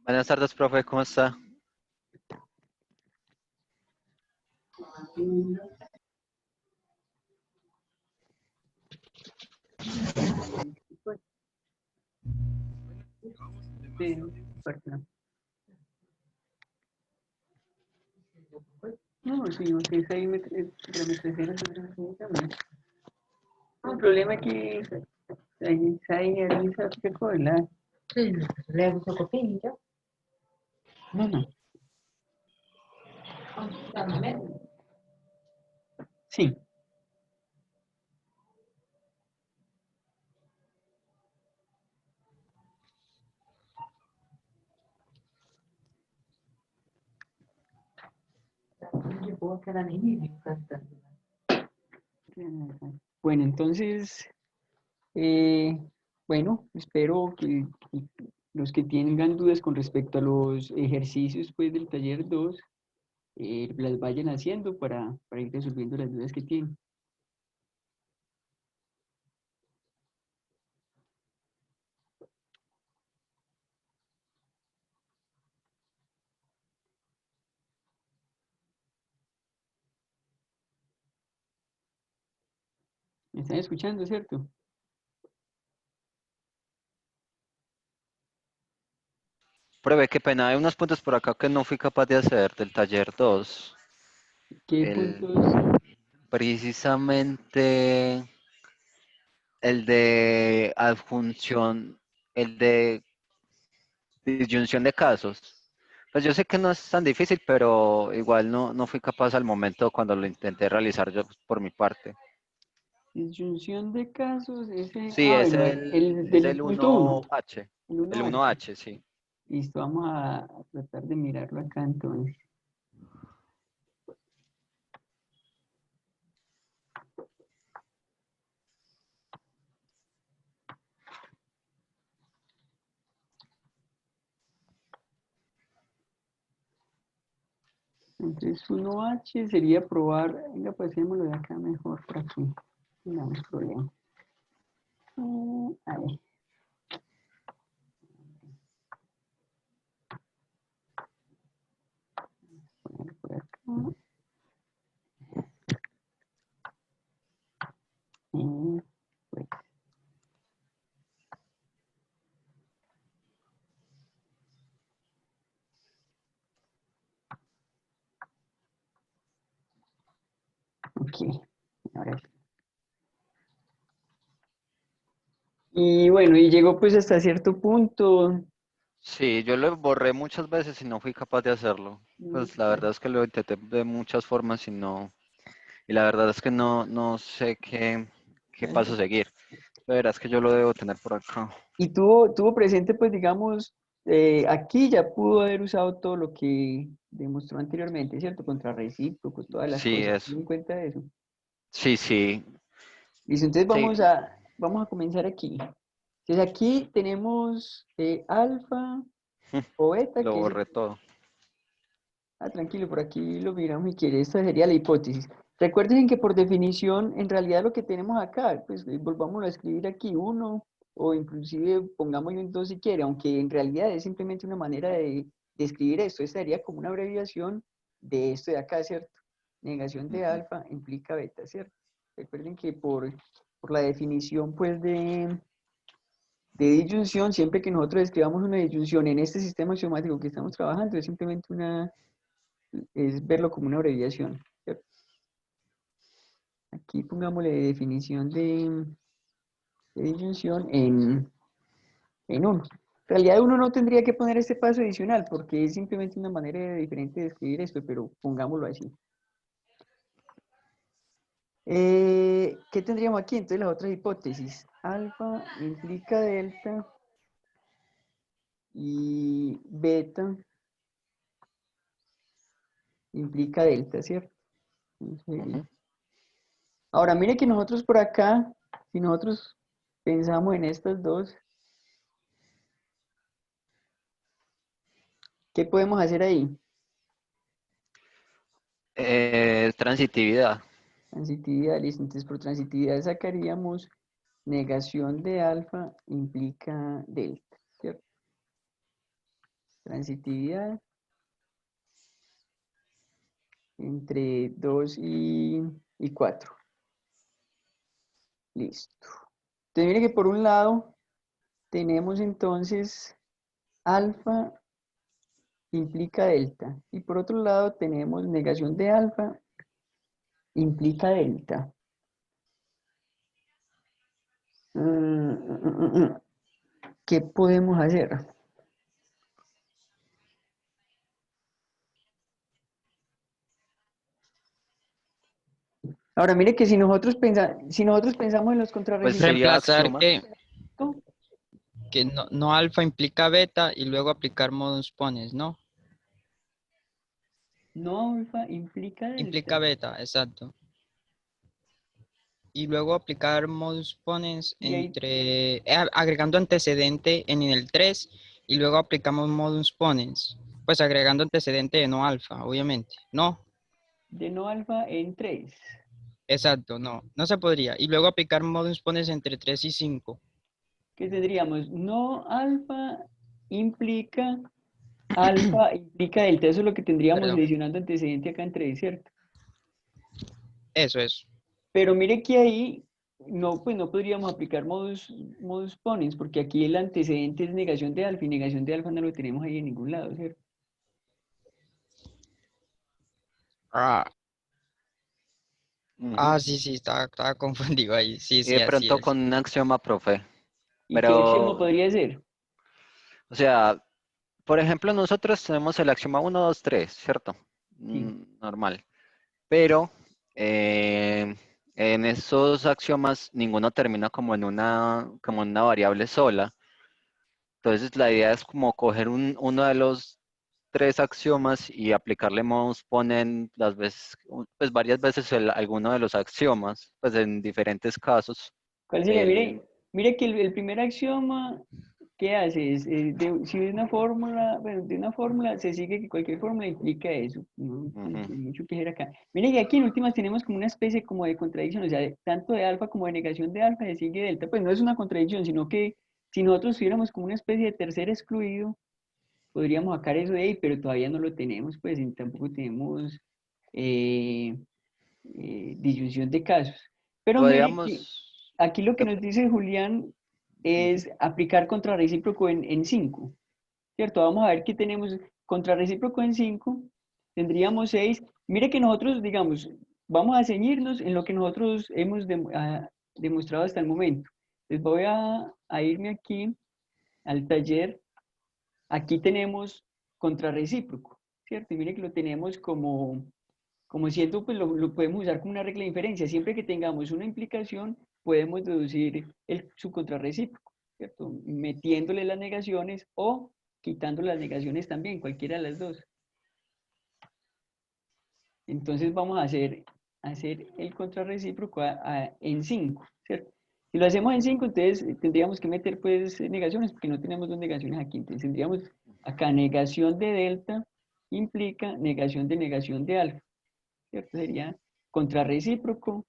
Buenas tardes, profe, ¿cómo está? Sí, perdón. No, sí, ok, es ahí la metrosera también. No, el problema es que ahí realiza qué cosa. Sí, le gusta copinilla. No, no. Sí. Yo puedo quedar ahí y cantar. Bueno, entonces, eh, bueno, espero que los que tengan dudas con respecto a los ejercicios pues, del taller 2 las vayan haciendo para ir resolviendo las dudas que tienen. ¿Me están escuchando, cierto? Profe, qué pena, hay unos puntos por acá que no fui capaz de hacer del taller 2. ¿Qué El, puntos? precisamente el de adjunción, el de disyunción de casos. Pues yo sé que no es tan difícil, pero igual no fui capaz al momento cuando lo intenté realizar yo por mi parte. Disyunción de casos, ese, Sí, bueno, el es del el punto 1, 1H, el el 1H. 1H, sí. Listo, vamos a tratar de mirarlo acá entonces. Entonces 1H sería probar, venga, pasémoslo de acá mejor por aquí, no damos problema. A ver, poner por acá. Pues, ok, ahora sí. Y bueno, y llegó pues hasta cierto punto. Sí, yo lo borré muchas veces y no fui capaz de hacerlo. Pues la verdad es que lo intenté de muchas formas y la verdad es que no sé qué paso seguir. La verdad es que yo lo debo tener por acá. Y tuvo presente, pues digamos, aquí ya pudo haber usado todo lo que demostró anteriormente, ¿cierto? Contra recíproco, todas las Sí, cosas. eso. ¿Tiene en cuenta eso? Sí, sí, Listo, entonces sí, vamos a comenzar aquí. Entonces aquí tenemos alfa o beta, lo que es... borré todo. Tranquilo, por aquí lo miramos y quiere. Esta sería la hipótesis. Recuerden que por definición, en realidad lo que tenemos acá, pues volvámoslo a escribir aquí, uno, o inclusive pongámosle un 2 si quiere, aunque en realidad es simplemente una manera de escribir esto. Esta sería como una abreviación de esto de acá, ¿cierto? Negación de Ujú. alfa implica beta, ¿cierto? Recuerden que por la definición, pues, de disyunción, siempre que nosotros escribamos una disyunción en este sistema axiomático que estamos trabajando, es simplemente es verlo como una abreviación, ¿cierto? Aquí pongámosle definición de disyunción en uno. En realidad uno no tendría que poner este paso adicional porque es simplemente una manera diferente de escribir esto, pero pongámoslo así. ¿Qué tendríamos aquí? Entonces las otras hipótesis. Alfa implica delta y beta implica delta, ¿cierto? Ujú. Ahora mire que nosotros por acá, si nosotros pensamos en estas dos, ¿qué podemos hacer ahí? Transitividad. Transitividad, listo. Entonces, por transitividad sacaríamos negación de alfa implica delta, ¿cierto? Transitividad entre 2 y 4. Listo. Entonces mire que por un lado tenemos entonces alfa implica delta. Y por otro lado tenemos negación de alfa implica delta. ¿Qué podemos hacer? Ahora mire que si nosotros pensamos en los Pues contrarrecíprocos, sería Reemplazar axioma. que no alfa implica beta y luego aplicar modus ponens, ¿no? no alfa implica Implica delta. beta, exacto. Y luego aplicar modus ponens Y ahí, agregando antecedente en el 3 y luego aplicamos modus ponens. Pues agregando antecedente de no alfa, obviamente. No, de no alfa en 3. exacto, no se podría. Y luego aplicar modus ponens entre 3 y 5. ¿Qué tendríamos? No alfa implica delta. Eso es lo que tendríamos Perdón, adicionando antecedente acá en 3, ¿cierto? eso. Pero mire que ahí no, pues no podríamos aplicar modus ponens, porque aquí el antecedente es negación de alfa y negación de alfa no lo tenemos ahí en ningún lado, ¿cierto? Ah, Ujú. sí, estaba confundido ahí. Sí, Y de sí, así pronto es. con un axioma, profe. ¿Y qué axioma Pero, podría ser? o sea, por ejemplo, nosotros tenemos el axioma 1, 2, 3, ¿cierto? Sí. Normal. Pero en esos axiomas ninguno termina como en una variable sola. Entonces la idea es como coger uno de los tres axiomas y aplicarle modus ponens pues varias veces alguno de los axiomas, pues en diferentes casos. ¿Cuál sería? El, Mire que el primer axioma, ¿qué hace? Si es una fórmula, bueno, de una fórmula se sigue que cualquier fórmula implica eso. No, ujú. hay mucho que hacer acá. Mire que aquí en últimas tenemos como una especie como de contradicción, o sea, tanto de alfa como de negación de alfa se sigue delta. Pues no es una contradicción, sino que si nosotros tuviéramos como una especie de tercer excluido, podríamos sacar eso de ahí, pero todavía no lo tenemos, pues y tampoco tenemos eh, disyunción de casos. Pero mire que Podríamos, aquí lo que de- nos dice Julián ujú. es aplicar contrarrecíproco en 5, ¿cierto? Vamos a ver qué tenemos. Contrarrecíproco en 5 tendríamos 6. Mire que nosotros, digamos, vamos a ceñirnos en lo que nosotros hemos demostrado hasta el momento. Les voy a irme aquí al taller. Aquí tenemos contrarrecíproco, ¿cierto? Y mire que lo tenemos como siendo, pues lo podemos usar como una regla de inferencia. Siempre que tengamos una implicación, podemos deducir su contrarrecíproco, ¿cierto? Metiéndole las negaciones o quitando las negaciones también, cualquiera de las dos. Entonces vamos a hacer el contrarrecíproco en 5, ¿cierto? Si lo hacemos en 5, entonces tendríamos que meter pues negaciones, porque no tenemos dos negaciones aquí. Entonces tendríamos acá negación de delta implica negación de alfa, ¿cierto? Sería contrarrecíproco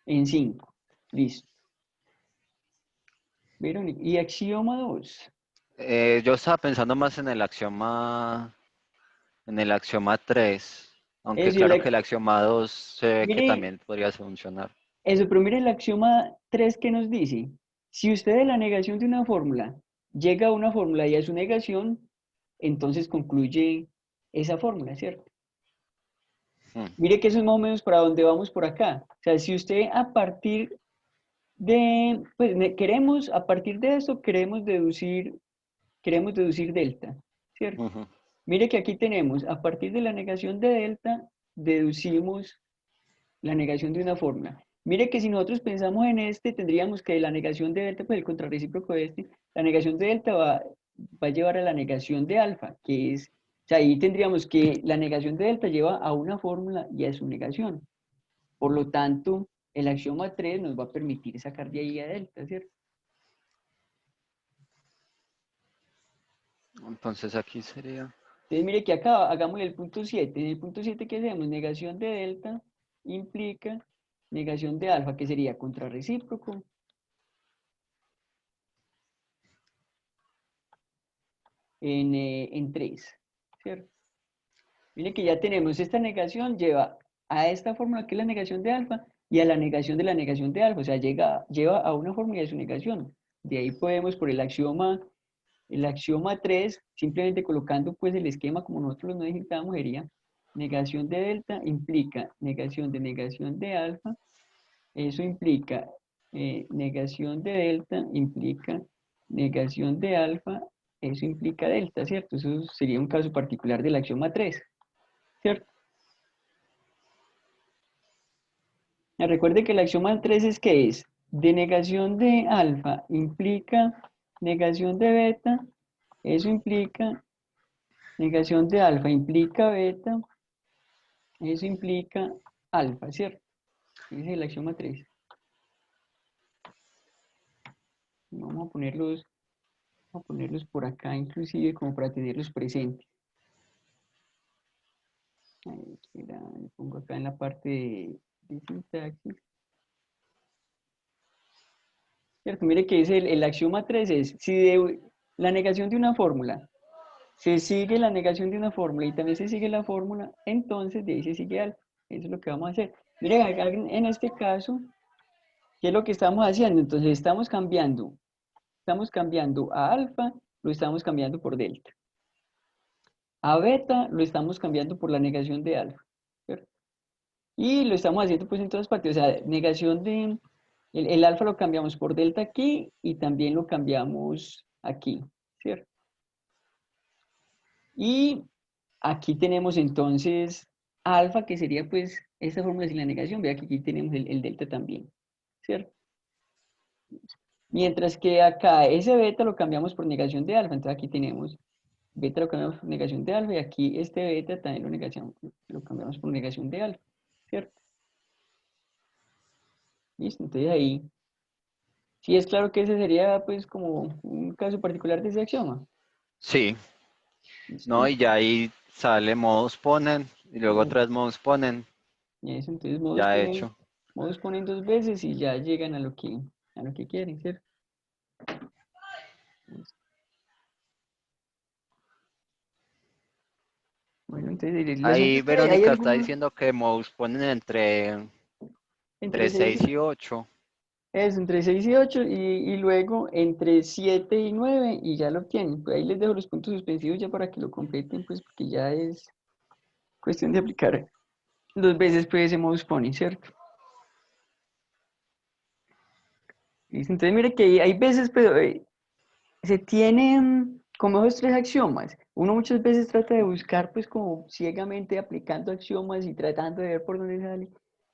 en 5. Listo. Verónica. Y axioma 2. Yo estaba pensando más en el axioma 3, aunque Eso, y claro que el axioma 2 se ve que mire, también podría funcionar. eso, pero mire el axioma 3 que nos dice. Si usted de la negación de una fórmula llega a una fórmula y a su negación, entonces concluye esa fórmula, ¿cierto? Mm, Mire que eso es más o menos para donde vamos por acá. O sea, si usted a partir pues a partir de eso queremos deducir delta, ¿cierto? ujú. Mire que aquí tenemos, a partir de la negación de delta, deducimos la negación de una fórmula. Mire que si nosotros pensamos en este, tendríamos que la negación de delta, pues el contrarrecíproco de este, la negación de delta va a llevar a la negación de alfa, o sea, ahí tendríamos que la negación de delta lleva a una fórmula y a su negación. Por lo tanto, el axioma 3 nos va a permitir sacar de ahí a delta, ¿cierto? Entonces aquí sería, Entonces, mire que acá hagámosle el punto 7. En el punto 7, ¿qué hacemos? Negación de delta implica negación de alfa, que sería contrarrecíproco en 3, ¿cierto? Mire que ya tenemos esta negación, lleva a esta fórmula que es la negación de alfa y a la negación de la negación de alfa, o sea, lleva a una fórmula de su negación. De ahí podemos, por el axioma 3, simplemente colocando pues el esquema como nosotros lo necesitamos, sería negación de delta implica negación de alfa, eso implica negación de delta, implica negación de alfa, eso implica delta, ¿cierto? Eso sería un caso particular del axioma 3, ¿cierto? Recuerde que el axioma 3 es que es de negación de alfa implica negación de beta, eso implica negación de alfa implica beta, eso implica alfa, ¿cierto? Ese es el axioma 3. Vamos a ponerlos por acá, inclusive como para tenerlos presentes. Ahí, espera, le pongo acá en la parte de sintaxis. ¿Cierto? Mire que es el axioma 3 es, si de la negación de una fórmula se sigue la negación de una fórmula y también se sigue la fórmula, entonces de ahí se sigue alfa. Eso es lo que vamos a hacer. Miren, acá en este caso, ¿qué es lo que estamos haciendo? Entonces estamos cambiando a alfa, lo estamos cambiando por delta. A beta lo estamos cambiando por la negación de alfa, ¿cierto? Y lo estamos haciendo pues en todas partes, o sea, negación de, el alfa lo cambiamos por delta aquí y también lo cambiamos aquí, ¿cierto? Y aquí tenemos entonces alfa, que sería pues esta fórmula sin la negación, vea que aquí tenemos el delta también, ¿cierto? Mientras que acá ese beta lo cambiamos por negación de alfa, entonces aquí tenemos beta lo cambiamos por negación de alfa y aquí este beta también lo cambiamos por negación de alfa, ¿cierto? Listo, entonces ahí sí es claro que ese sería pues como un caso particular de ese axioma. Sí, no, ¿Listo? y ya ahí sale modus ponens y luego Y otra vez modus ponens, eso, entonces ya hecho. modos ponen dos veces y ya llegan a lo que quieren, ¿cierto? Bueno, entonces el asunto Ahí es que hay Verónica está algunos diciendo que modus ponens entre entre 6 6 y 8. es entre 6 y 8 y luego entre 7 y 9 y ya lo obtienen. Pues ahí les dejo los puntos suspensivos ya para que lo completen, pues porque ya es cuestión de aplicar dos veces pues ese modus ponens, ¿cierto? ¿Listo? Entonces mire que hay veces, pero se tienen como esos tres axiomas. Uno muchas veces trata de buscar pues como ciegamente aplicando axiomas y tratando de ver por dónde sale.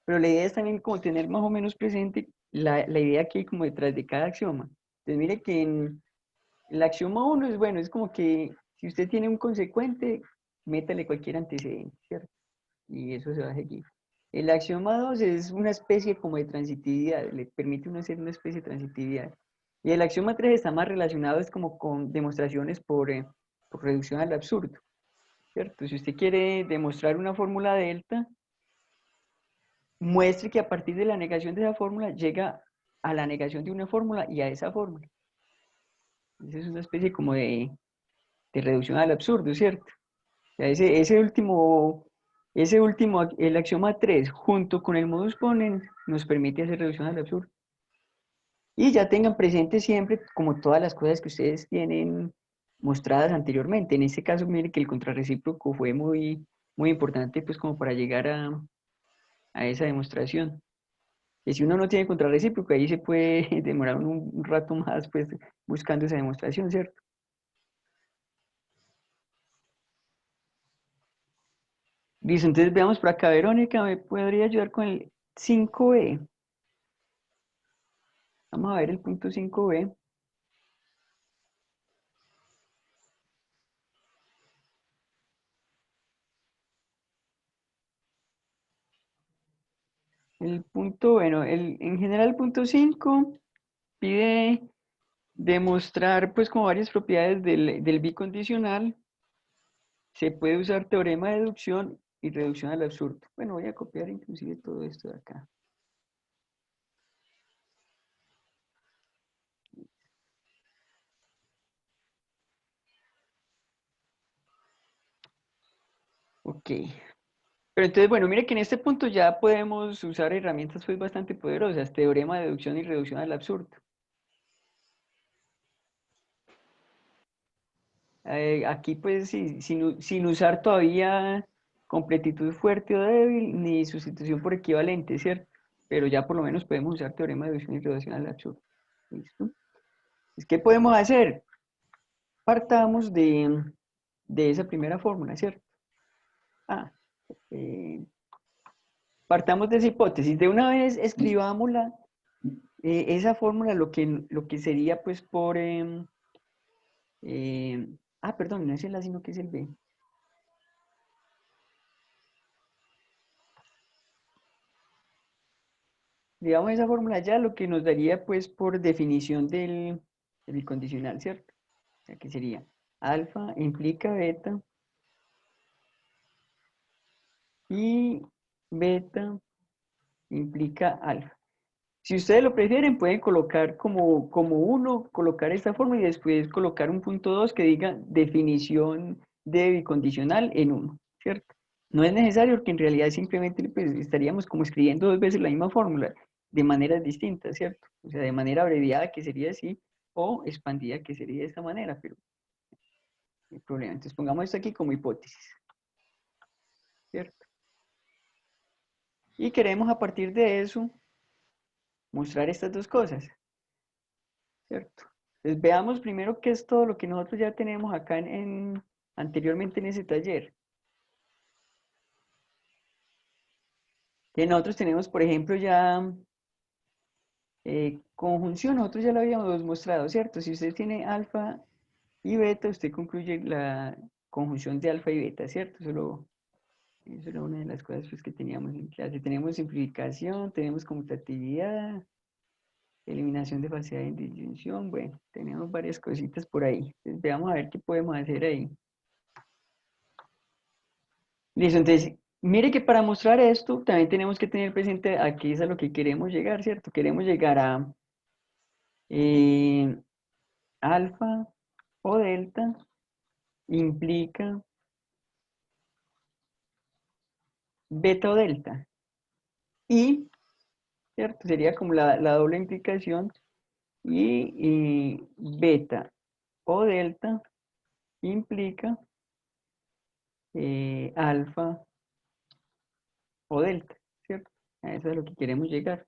Pero la idea es también como tener más o menos presente la idea que hay como detrás de cada axioma. Entonces mire que en el axioma 1 es bueno, es como que si usted tiene un consecuente, métale cualquier antecedente, ¿cierto? Y eso se va a seguir. El axioma 2 es una especie como de transitividad, le permite uno hacer una especie de transitividad. Y el axioma 3 está más relacionado es como con demostraciones por reducción al absurdo, ¿cierto? Si usted quiere demostrar una fórmula delta, muestre que a partir de la negación de esa fórmula llega a la negación de una fórmula y a esa fórmula. Esa es una especie como de reducción al absurdo, ¿cierto? O sea, ese último, el axioma 3 junto con el modus ponens, nos permite hacer reducción al absurdo. Y ya tengan presente siempre como todas las cosas que ustedes tienen mostradas anteriormente. En este caso, miren que el contrarrecíproco fue muy importante pues como para llegar a esa demostración. Y si uno no tiene contrarrecíproco, ahí se puede demorar un rato más pues buscando esa demostración, ¿cierto? Listo, entonces veamos por acá, Verónica, ¿me podría ayudar con el 5b? Vamos a ver el punto 5b. El punto, bueno, en general el punto 5 pide demostrar pues como varias propiedades del bicondicional. Se puede usar teorema de deducción y reducción al absurdo. Bueno, voy a copiar inclusive todo esto de acá. Pero entonces, bueno, mire que en este punto ya podemos usar herramientas pues bastante poderosas, teorema de deducción y reducción al absurdo. Aquí pues sí, sin usar todavía completitud fuerte o débil, ni sustitución por equivalente, ¿cierto? Pero ya por lo menos podemos usar teorema de deducción y reducción al absurdo. ¿Listo? ¿Qué podemos hacer? Partamos de esa primera fórmula, ¿cierto? Ah, eh, partamos de esa hipótesis. De una vez escribámosla, esa fórmula, lo que sería pues por... perdón, no es el A, sino que es el B. Digamos esa fórmula ya lo que nos daría pues por definición del bicondicional, ¿cierto? O sea, que sería alfa implica beta y beta implica alfa. Si ustedes lo prefieren, pueden colocar como uno, colocar esta fórmula y después colocar un punto 2 que diga definición de bicondicional en uno, ¿cierto? No es necesario porque en realidad simplemente pues, estaríamos como escribiendo dos veces la misma fórmula de maneras distintas, ¿cierto? O sea, de manera abreviada que sería así o expandida que sería de esta manera, pero no hay problema. Entonces pongamos esto aquí como hipótesis, ¿cierto? Y queremos a partir de eso mostrar estas dos cosas, ¿cierto? Entonces veamos primero qué es todo lo que nosotros ya tenemos acá anteriormente en ese taller. Que nosotros tenemos, por ejemplo, ya conjunción, nosotros ya lo habíamos mostrado, ¿cierto? Si usted tiene alfa y beta, usted concluye la conjunción de alfa y beta, ¿cierto? Eso era una de las cosas pues, que teníamos en clase. Tenemos simplificación, tenemos conmutatividad, eliminación de falsedad y disyunción, bueno, tenemos varias cositas por ahí. Entonces, veamos a ver qué podemos hacer ahí. Listo, entonces, mire que para mostrar esto también tenemos que tener presente a qué es a lo que queremos llegar, ¿cierto? Queremos llegar a eh, alfa o delta implica beta o delta. Y, ¿cierto? Sería como la doble implicación y beta o delta implica alfa o delta, ¿cierto? A eso es a lo que queremos llegar.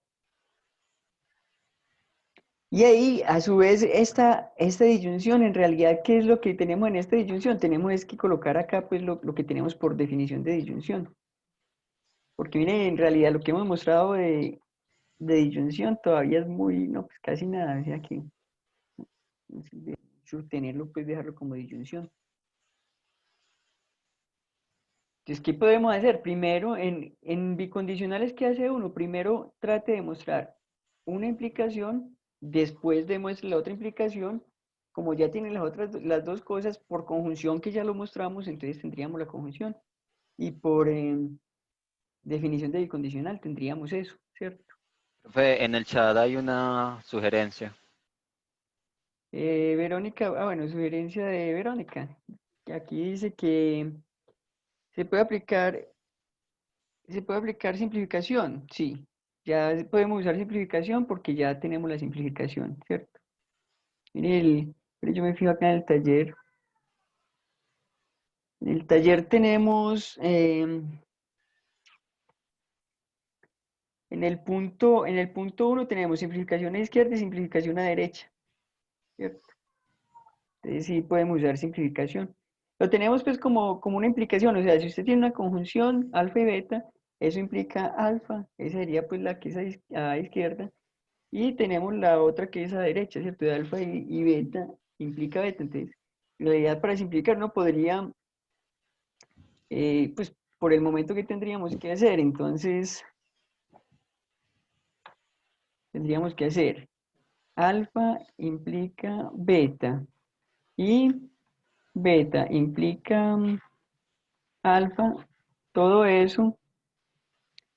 Y ahí, a su vez, esta disyunción, en realidad, ¿qué es lo que tenemos en esta disyunción? Tenemos es que colocar acá, pues, lo que tenemos por definición de disyunción. Porque, mire, en realidad, lo que hemos mostrado de disyunción todavía es muy, no, pues, casi nada, o sea que, de tenerlo, pues, dejarlo como disyunción. Entonces, ¿qué podemos hacer? Primero, en bicondicionales, ¿qué hace uno? Primero, trate de mostrar una implicación, después demuestre la otra implicación. Como ya tiene las dos cosas, por conjunción que ya lo mostramos, entonces tendríamos la conjunción. Y por definición de bicondicional tendríamos eso, ¿cierto? Profe, en el chat hay una sugerencia. Verónica, bueno, sugerencia de Verónica, que aquí dice que se puede aplicar simplificación, sí. Ya podemos usar simplificación porque ya tenemos la simplificación, ¿cierto? Mire, yo me fijo acá en el taller. En el taller tenemos, en el punto 1 tenemos simplificación a izquierda y simplificación a derecha, ¿cierto? Entonces sí podemos usar simplificación. Lo tenemos pues como una implicación, o sea, si usted tiene una conjunción alfa y beta, eso implica alfa, esa sería pues la que es a izquierda, y tenemos la otra que es a derecha, ¿cierto? De alfa y beta implica beta. Entonces, en realidad para simplificar no podría, pues por el momento que tendríamos que hacer, entonces tendríamos que hacer alfa implica beta y beta implica alfa, todo eso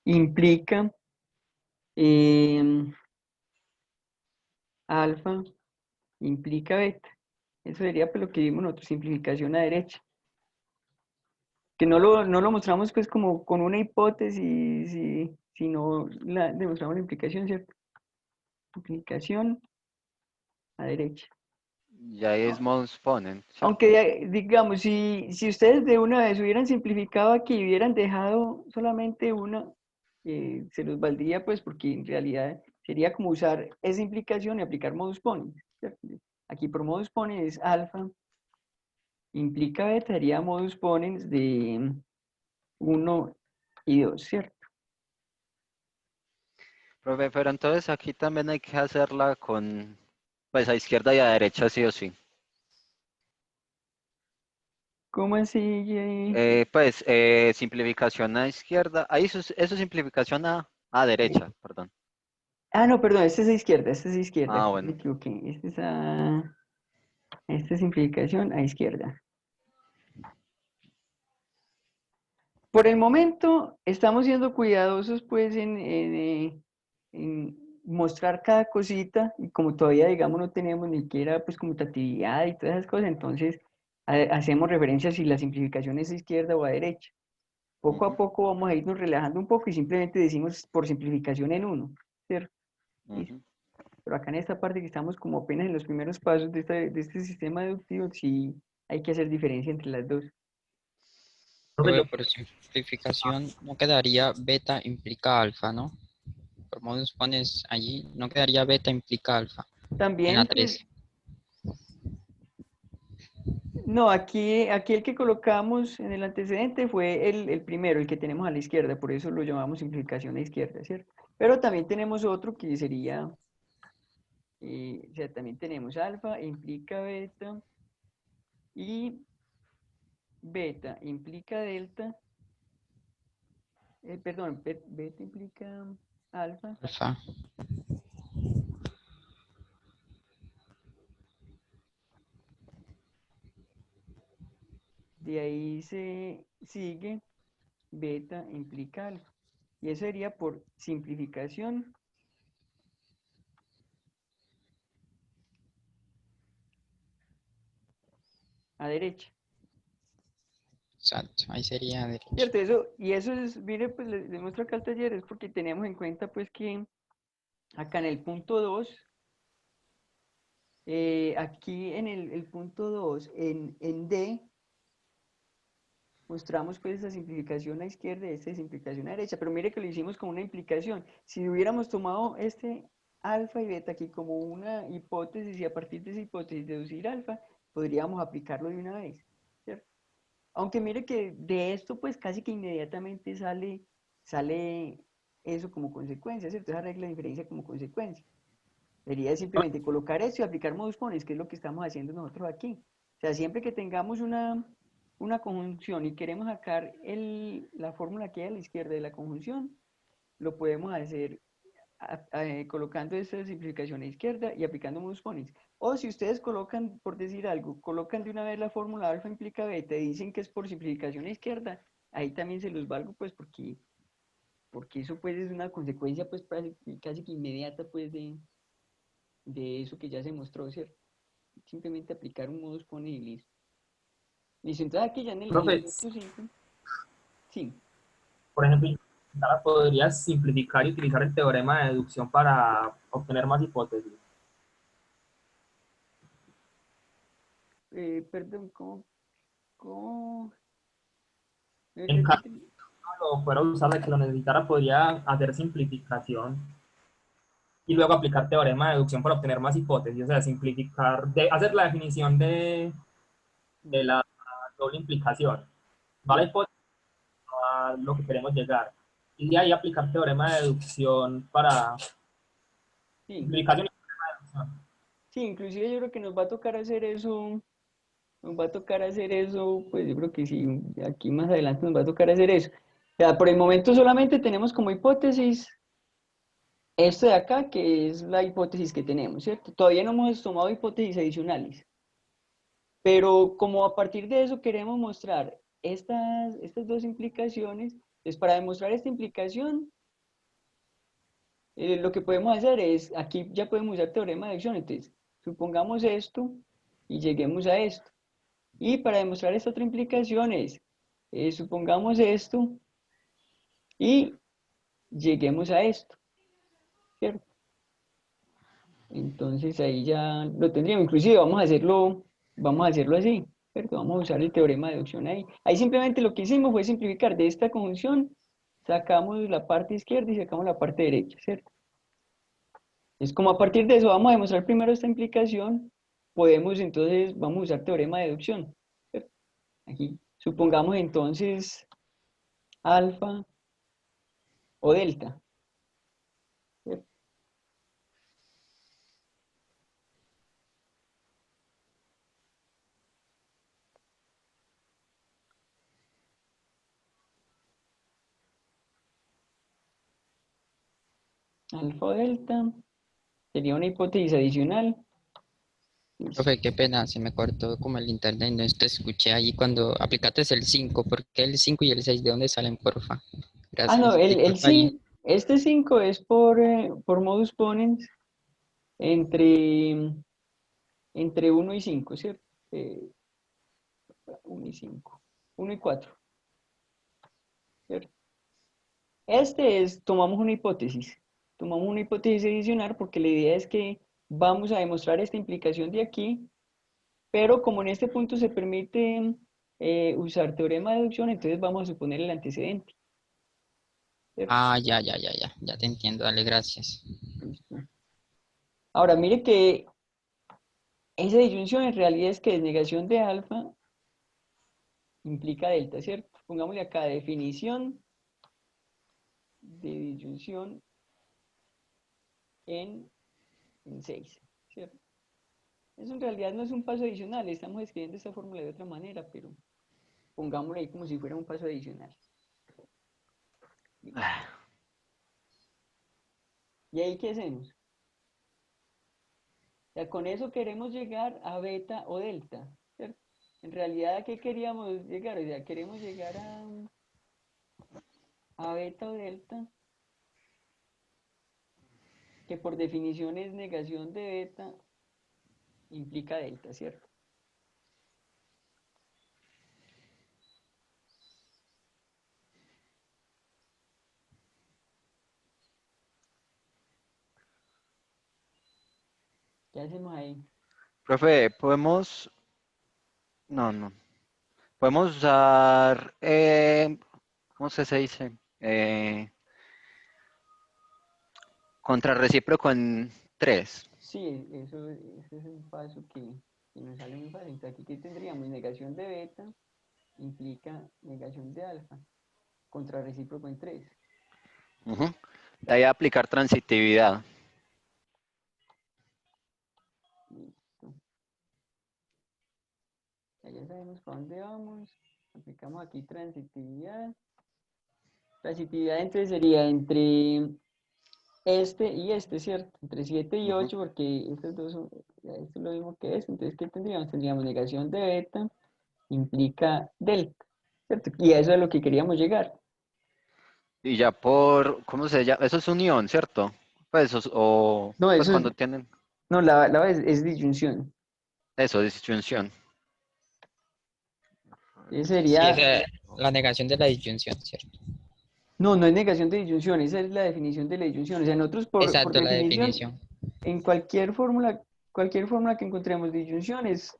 implica alfa implica beta. Eso sería pues lo que vimos nosotros, simplificación a derecha. que no lo mostramos pues como con una hipótesis, sino demostramos la implicación, ¿cierto? Implicación a derecha. Ya es modus ponens, ¿cierto? Aunque digamos, si ustedes de una vez hubieran simplificado aquí y hubieran dejado solamente una, se los valdría pues porque en realidad sería como usar esa implicación y aplicar modus ponens, ¿cierto? Aquí por modus ponens es alfa, implica beta, sería modus ponens de 1 y 2, ¿cierto? Profe, pero entonces aquí también hay que hacerla con, pues a izquierda y a derecha sí o sí. ¿Cómo así? Simplificación a izquierda, ahí eso es simplificación a derecha, perdón. Ah, no, perdón, este es a izquierda, este es a izquierda, Ah, aquí me bueno. equivoqué. Esta es simplificación a izquierda. Por el momento estamos siendo cuidadosos pues en mostrar cada cosita y como todavía digamos no tenemos ni siquiera pues conmutatividad y todas esas cosas, entonces hacemos referencia si la simplificación es a izquierda o a derecha. Poco a Ujú, poco vamos a irnos relajando un poco y simplemente decimos por simplificación en uno, ¿cierto? Listo. ujú. Pero acá en esta parte que estamos como apenas en los primeros pasos de este sistema deductivo, sí hay que hacer diferencia entre las dos. Profe, yo, Luego, por simplificación, no quedaría beta implica alfa, ¿no? Por modus pones allí, no quedaría beta implica alfa en la También, pues, 3. no, aquí el que colocamos en el antecedente fue el primero, el que tenemos a la izquierda, por eso lo llamamos simplificación a izquierda, ¿cierto? Pero también tenemos otro que sería, o sea, también tenemos alfa, implica beta, y beta implica delta, perdón, beta implica alfa, Alfa. de ahí se sigue beta implica alfa, y eso sería por simplificación a derecha. Exacto, ahí sería derecha. Cierto, eso, y eso es, mire, pues les muestro acá al taller, es porque tenemos en cuenta pues que acá en el punto 2 aquí en el punto 2 en D, mostramos pues esa simplificación a izquierda y esta simplificación a derecha, pero mire que lo hicimos como una implicación. Si hubiéramos tomado este alfa y beta aquí como una hipótesis y a partir de esa hipótesis deducir alfa, podríamos aplicarlo de una vez, ¿cierto? Aunque mire que de esto pues casi que inmediatamente sale eso como consecuencia, ¿cierto? Esa regla de diferencia como consecuencia. Sería simplemente colocar esto y aplicar modus ponens, que es lo que estamos haciendo nosotros aquí. O sea, siempre que tengamos una conjunción y queremos sacar la fórmula que hay a la izquierda de la conjunción, lo podemos hacer colocando esta simplificación a izquierda y aplicando modus ponens. O si ustedes colocan, por decir algo, colocan de una vez la fórmula alfa implica beta y dicen que es por simplificación a izquierda, ahí también se los valgo pues porque eso pues es una consecuencia pues casi que inmediata pues de eso que ya se mostró, ¿cierto? Simplemente aplicar un modus ponens y listo. Listo, entonces aquí ya en el profe, punto 5, sí. por ejemplo, ahora podrías simplificar y utilizar el teorema de deducción para obtener más hipótesis. Perdón, ¿cómo? En caso Repite. de lo fuera a usar de que lo necesitara, podría hacer simplificación y luego aplicar teorema de deducción para obtener más hipótesis, o sea, simplificar, hacer la definición de la doble implicación. Va la Sí, hipótesis a lo que queremos llegar. Y de ahí aplicar teorema de deducción para sí. simplificación y teorema de deducción. Sí, inclusive yo creo que nos va a tocar hacer eso, pues yo creo que sí, aquí más adelante nos va a tocar hacer eso. O sea, por el momento solamente tenemos como hipótesis esto de acá, que es la hipótesis que tenemos, ¿cierto? Todavía no hemos tomado hipótesis adicionales, pero como a partir de eso queremos mostrar estas dos implicaciones, pues para demostrar esta implicación, lo que podemos hacer es, aquí ya podemos usar teorema de adicción, entonces supongamos esto y lleguemos a esto. Y para demostrar esta otra implicación es, Supongamos esto y lleguemos a esto, ¿cierto? Entonces ahí ya lo tendríamos. Inclusive vamos a hacerlo así, ¿cierto? Vamos a usar el teorema de deducción ahí. Ahí simplemente lo que hicimos fue simplificar de esta conjunción, sacamos la parte izquierda y sacamos la parte derecha, ¿cierto? Es como a partir de eso vamos a demostrar primero esta implicación, vamos a usar teorema de deducción, ¿cierto? Aquí, supongamos entonces alfa o delta, ¿cierto? Alfa o delta sería una hipótesis adicional. Profe, qué pena, se me cortó como el internet, no te escuché ahí cuando aplicaste el 5. ¿Por qué el 5 y el 6? ¿De dónde salen, porfa? No, Gracias, el disculpa ahí. 5, este 5 es por modus ponens entre, entre 1 y 5, ¿cierto? 1 y 5, 1 y 4, ¿cierto? Tomamos una hipótesis adicional porque la idea es que vamos a demostrar esta implicación de aquí, pero como en este punto se permite usar teorema de deducción, entonces vamos a suponer el antecedente, ¿cierto? Ah, ya te entiendo, dale, gracias. Listo. Ahora, mire que esa disyunción en realidad es que negación de alfa implica delta, ¿cierto? Pongámosle acá definición de disyunción en 6, ¿cierto? Eso en realidad no es un paso adicional, estamos escribiendo esta fórmula de otra manera, pero pongámosle ahí como si fuera un paso adicional. ¿Y ahí qué hacemos? O sea, con eso queremos llegar a beta o delta, ¿cierto? En realidad, ¿a qué queríamos llegar? O sea, queremos llegar a beta o delta, que por definición es negación de beta, implica delta, ¿cierto? ¿Qué hacemos ahí? Profe, podemos, no, podemos usar, ¿cómo se dice? Contrarrecíproco en 3. Sí, eso es un paso que nos sale muy fácil. Entonces, aquí, ¿qué tendríamos? Negación de beta implica negación de alfa, contra recíproco en 3. De ahí aplicar transitividad. Listo. Ya sabemos para dónde vamos. Aplicamos aquí transitividad. Transitividad entonces sería entre este y este, ¿cierto? Entre 7 y 8, porque estos dos son, esto es lo mismo que esto. Entonces, ¿qué tendríamos? Tendríamos negación de beta implica delta, ¿cierto? Y a eso es a lo que queríamos llegar. Y ya ¿cómo se llama? Eso es unión, ¿cierto? Pues, No, pues eso es, cuando tienen no, la es disyunción. eso, disyunción. Ese Sí, sería, esa es la negación de la disyunción, ¿cierto? no, no es negación de disyunción, esa es la definición de la disyunción. O sea, nosotros por Exacto, la definición, definición. en cualquier fórmula que encontremos disyunción es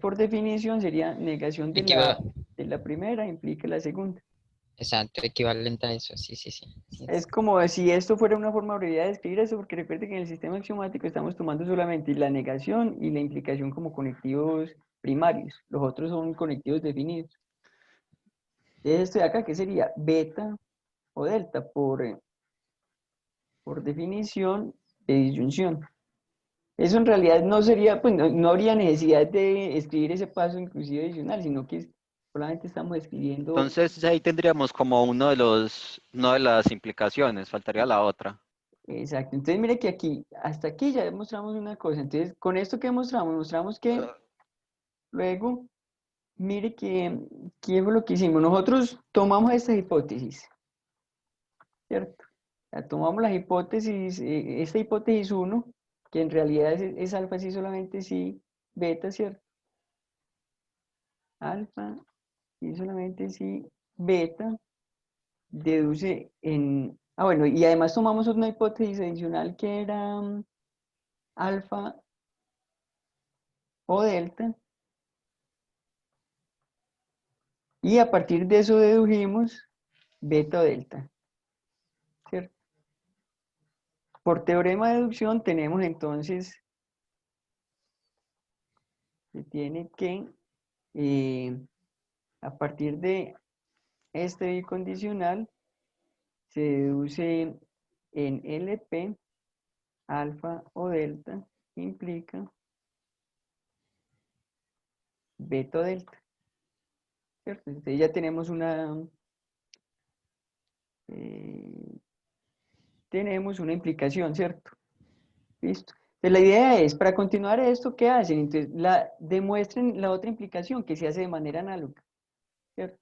por definición, sería negación Equiva- de la primera, implica la segunda. Exacto, equivalente a eso, sí. Sí. Es como si esto fuera una forma abreviada de escribir eso, porque recuerde que en el sistema axiomático estamos tomando solamente la negación y la implicación como conectivos primarios. Los otros son conectivos definidos. Entonces, esto de acá, ¿qué sería? Beta o delta por definición de disyunción. Eso en realidad no sería, pues no habría necesidad de escribir ese paso inclusive adicional, sino que solamente estamos escribiendo. Entonces ahí tendríamos como una de las implicaciones, faltaría la otra. Exacto. Entonces, mire que aquí, hasta aquí ya demostramos una cosa. Entonces, con esto que mostramos, mostramos que luego, mire ¿qué fue lo que hicimos? Nosotros tomamos esta hipótesis, ¿cierto? Ya tomamos la hipótesis, esta hipótesis 1, que en realidad es alfa sí solamente sí, beta, ¿cierto? Alfa y solamente si beta deduce en... Ah, bueno, y además tomamos una hipótesis adicional que era alfa o delta, y a partir de eso dedujimos beta o delta, ¿cierto? Por teorema de deducción tenemos entonces, se tiene que, a partir de este bicondicional, se deduce en LP, alfa o delta, implica beta o delta, ¿cierto? Entonces ya tenemos tenemos una implicación, ¿cierto? Listo. Entonces la idea es, para continuar esto, ¿qué hacen? Entonces, demuestren la otra implicación que se hace de manera análoga, ¿cierto?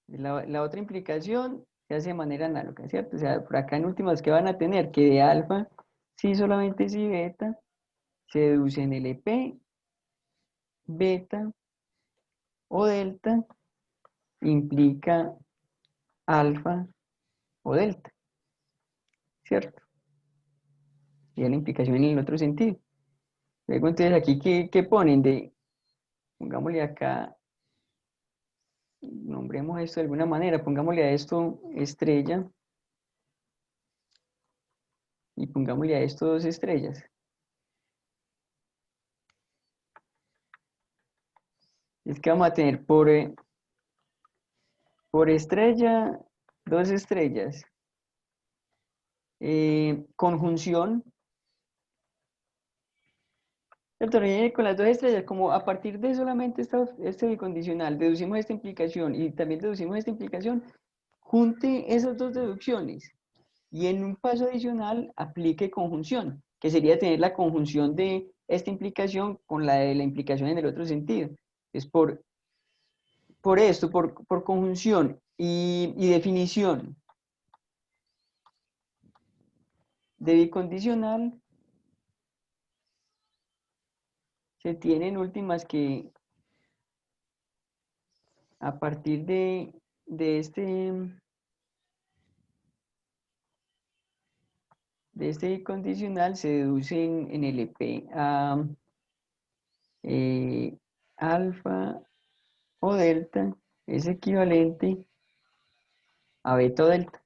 La otra implicación se hace de manera análoga, ¿cierto? O sea, por acá en últimas, ¿qué van a tener? Que de alfa, sí solamente si beta, se deduce en LP, beta o delta, implica alfa o delta, ¿cierto? Y la implicación en el otro sentido. Luego, entonces, aquí, ¿qué ponen? Pongámosle acá, nombremos esto de alguna manera, pongámosle a esto estrella y pongámosle a esto 2 estrellas. Es que vamos a tener por estrella 2 estrellas. Conjunción. ¿Cierto? Con las 2 estrellas, como a partir de solamente este bicondicional, deducimos esta implicación y también deducimos esta implicación, junte esas dos deducciones y en un paso adicional aplique conjunción, que sería tener la conjunción de esta implicación con la de la implicación en el otro sentido. Es por esto, por conjunción y definición de bicondicional, se tienen últimas que a partir de este bicondicional se deduce en LP a alfa o delta es equivalente a beta o delta,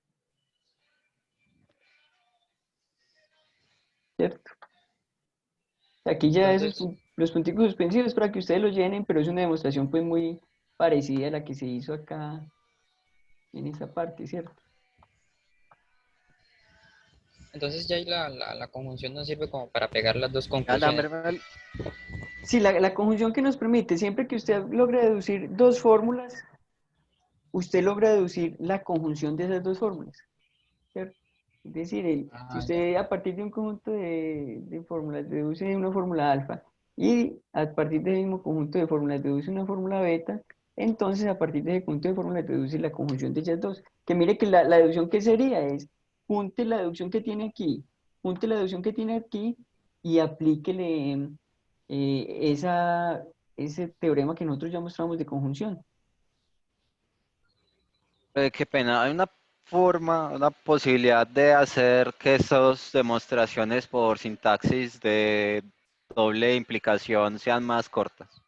¿cierto? Aquí ya Entonces, los punticos suspensivos para que ustedes lo llenen, pero es una demostración pues muy parecida a la que se hizo acá en esta parte, ¿cierto? entonces ya ahí la conjunción nos sirve como para pegar las dos Anda, conclusiones. Sí, la conjunción que nos permite, siempre que usted logre deducir dos fórmulas, usted logra deducir la conjunción de esas dos fórmulas, ¿cierto? Es decir, si Ah, ya. usted a partir de un conjunto de fórmulas deduce una fórmula alfa y a partir del mismo conjunto de fórmulas deduce una fórmula beta, entonces a partir de ese conjunto de fórmulas deduce la conjunción de ellas dos. Que mire que la deducción que sería es, junte la deducción que tiene aquí, junte la deducción que tiene aquí y aplíquele ese teorema que nosotros ya mostramos de conjunción. Qué pena, hay una forma, una posibilidad de hacer que esas demostraciones por sintaxis de doble implicación sean más cortas.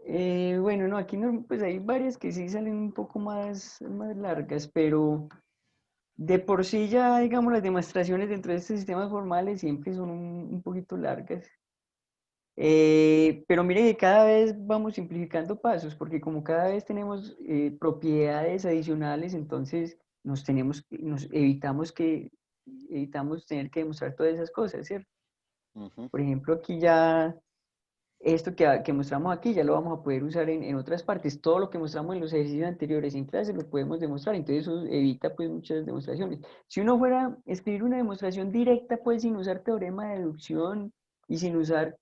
Bueno, no, aquí no, pues hay varias que sí salen un poco más largas, pero de por sí ya, digamos, las demostraciones dentro de estos sistemas formales siempre son un poquito largas. Pero mire que cada vez vamos simplificando pasos, porque como cada vez tenemos propiedades adicionales, entonces evitamos tener que demostrar todas esas cosas, ¿cierto? Ujú. Por ejemplo, aquí ya, esto que mostramos aquí ya lo vamos a poder usar en otras partes. Todo lo que mostramos en los ejercicios anteriores en clase lo podemos demostrar, entonces eso evita pues muchas demostraciones. Si uno fuera a escribir una demostración directa, pues sin usar teorema de deducción y sin usar,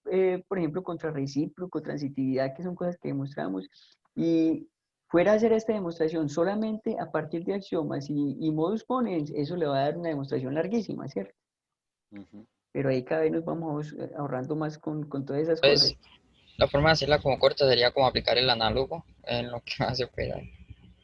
por ejemplo, contrarrecíproco, transitividad, que son cosas que demostramos, y fuera a hacer esta demostración solamente a partir de axiomas y modus ponens, eso le va a dar una demostración larguísima, ¿cierto? Ujú. Pero ahí cada vez nos vamos ahorrando más con todas esas Pues, cosas. La forma de hacerla como corta sería como aplicar el análogo en lo que más se opera.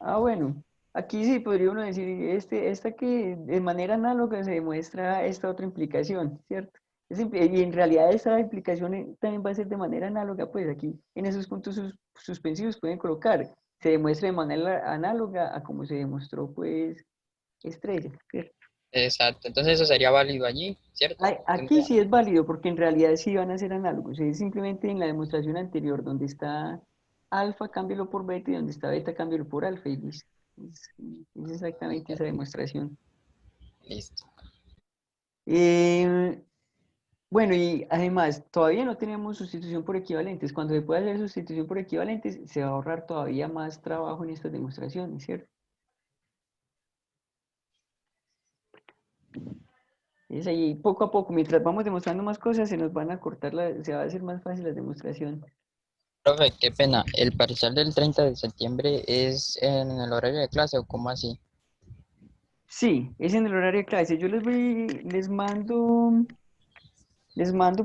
Ah, bueno, aquí sí podría uno decir, esta que de manera análoga se demuestra esta otra implicación, ¿cierto? Y en realidad esta implicación también va a ser de manera análoga, pues aquí en esos puntos suspensivos pueden colocar, se demuestra de manera análoga a como se demostró, pues, estrella, ¿cierto? Exacto, entonces eso sería válido allí, ¿cierto? Aquí sí es válido porque en realidad sí van a ser análogos, es simplemente en la demostración anterior donde está alfa, cámbialo por beta y donde está beta, cámbialo por alfa y listo. Es, es exactamente esa demostración. Listo. Eh, bueno, y además, todavía no tenemos sustitución por equivalentes. Cuando se pueda hacer sustitución por equivalentes, se va a ahorrar todavía más trabajo en estas demostraciones, ¿cierto? Es ahí poco a poco, mientras vamos demostrando más cosas, se nos van a cortar, se va a hacer más fácil la demostración. Profe, qué pena, ¿el parcial del 30 de septiembre es en el horario de clase o cómo así? Sí, es en el horario de clase. Yo les mando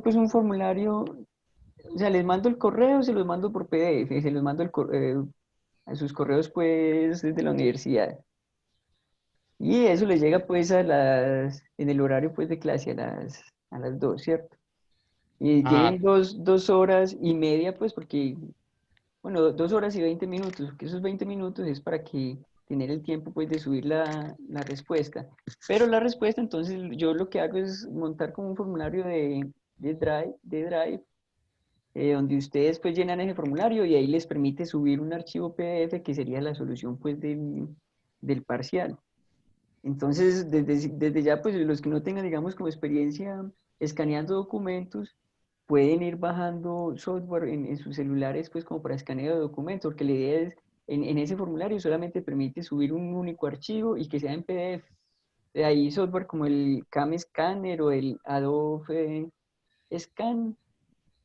pues un formulario, o sea, les mando el correo, se los mando por PDF, se los mando a sus correos pues desde la universidad. Y eso les llega pues en el horario pues de clase a las 2, ¿cierto? Y Ah, tienen dos horas y media pues porque, bueno, 2 horas y 20 minutos, porque esos 20 minutos es para que tener el tiempo pues de subir la respuesta. Pero la respuesta entonces yo lo que hago es montar como un formulario de Drive, donde ustedes pues llenan ese formulario y ahí les permite subir un archivo PDF que sería la solución pues del parcial. Entonces, desde ya, pues los que no tengan, digamos, como experiencia escaneando documentos, pueden ir bajando software en sus celulares, pues como para escaneo de documentos, porque la idea es, en ese formulario solamente permite subir un único archivo y que sea en PDF. De ahí software como el Cam Scanner o el Adobe Scan,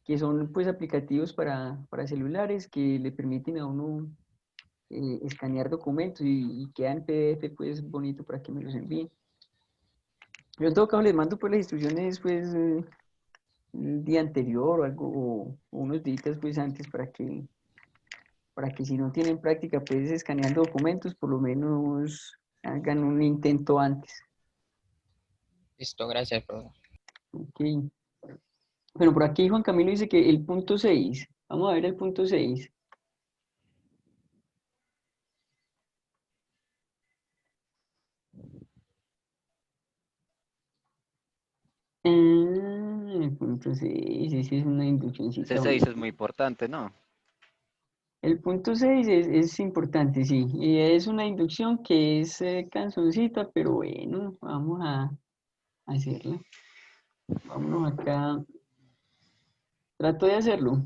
que son pues aplicativos para celulares que le permiten a uno escanear documentos y queda en PDF pues bonito para que me los envíen. Yo en todo caso les mando pues las instrucciones pues el día anterior o algo, o unos días pues antes para que si no tienen práctica pues escaneando documentos, por lo menos hagan un intento antes. listo, gracias, profe. Ok. Bueno, por aquí Juan Camilo dice que el punto 6. Vamos a ver el punto 6. El punto 6, ese es una Ese induccióncita 6 bonita. es muy importante, ¿no? El punto 6 es importante, sí. Y es una inducción que es canzoncita, pero bueno, vamos a hacerla. Vámonos acá. Trato de hacerlo.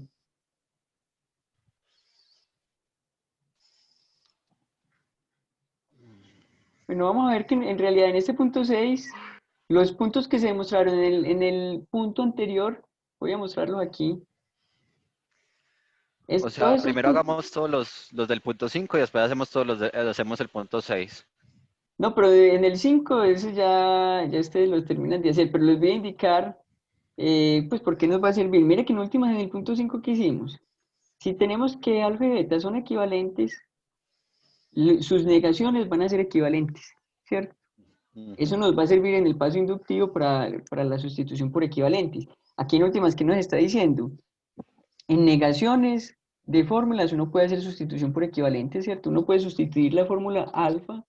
Bueno, vamos a ver que en realidad en este punto 6 los puntos que se demostraron en el punto anterior, voy a mostrarlos aquí. O Todos sea, estos primero puntos. hagamos todos los del punto 5 y después hacemos hacemos el punto 6. No, pero en el 5 eso ya ustedes los terminan de hacer, pero les voy a indicar, pues, por qué nos va a servir. Mire que en últimas, en el punto 5 que hicimos, si tenemos que alfa y beta son equivalentes, sus negaciones van a ser equivalentes, ¿cierto? Eso nos va a servir en el paso inductivo para la sustitución por equivalentes. Aquí en últimas, ¿qué nos está diciendo? En negaciones de fórmulas uno puede hacer sustitución por equivalentes, ¿cierto? Uno puede sustituir la fórmula alfa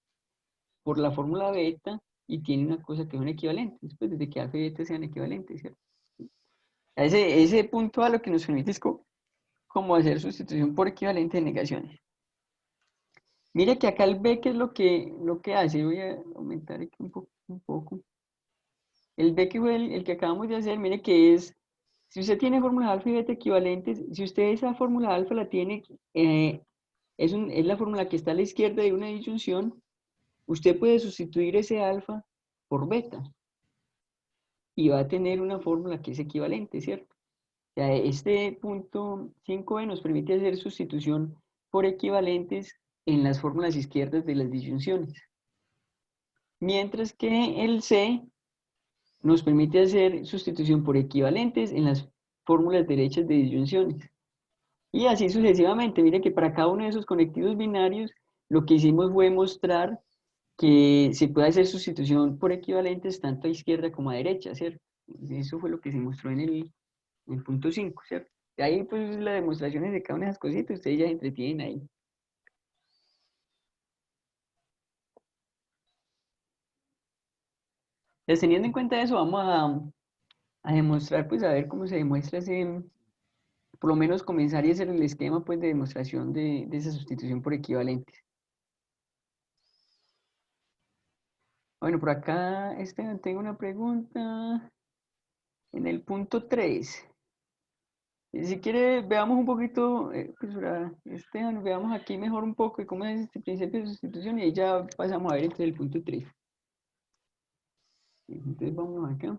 por la fórmula beta y tiene una cosa que son equivalentes, pues desde que alfa y beta sean equivalentes, ¿cierto? Ese punto a lo que nos permite es como hacer sustitución por equivalente de negaciones. Mire que acá el B, ¿qué es lo que hace? Voy a aumentar aquí un poco. El B que fue el que acabamos de hacer, mire que si usted tiene fórmulas alfa y beta equivalentes, si usted esa fórmula alfa la tiene, es la fórmula que está a la izquierda de una disyunción, usted puede sustituir ese alfa por beta y va a tener una fórmula que es equivalente, ¿cierto? O sea, este punto 5b nos permite hacer sustitución por equivalentes en las fórmulas izquierdas de las disyunciones. Mientras que el C nos permite hacer sustitución por equivalentes en las fórmulas derechas de disyunciones. Y así sucesivamente. Mire que para cada uno de esos conectivos binarios, lo que hicimos fue mostrar que se puede hacer sustitución por equivalentes tanto a izquierda como a derecha, ¿cierto? Eso fue lo que se mostró en el punto 5, ¿cierto? Y ahí pues las demostraciones de cada una de esas cositas, ustedes ya se entretienen ahí. Entonces, teniendo en cuenta eso, vamos a demostrar, pues a ver cómo se demuestra ese, por lo menos comenzar y hacer el esquema pues de demostración de esa sustitución por equivalentes. Bueno, por acá tengo una pregunta en el punto 3. Si quiere, veamos un poquito, profesora Esteban, veamos aquí mejor un poco de cómo es este principio de sustitución y ahí ya pasamos a ver entre el punto 3. Entonces vamos acá.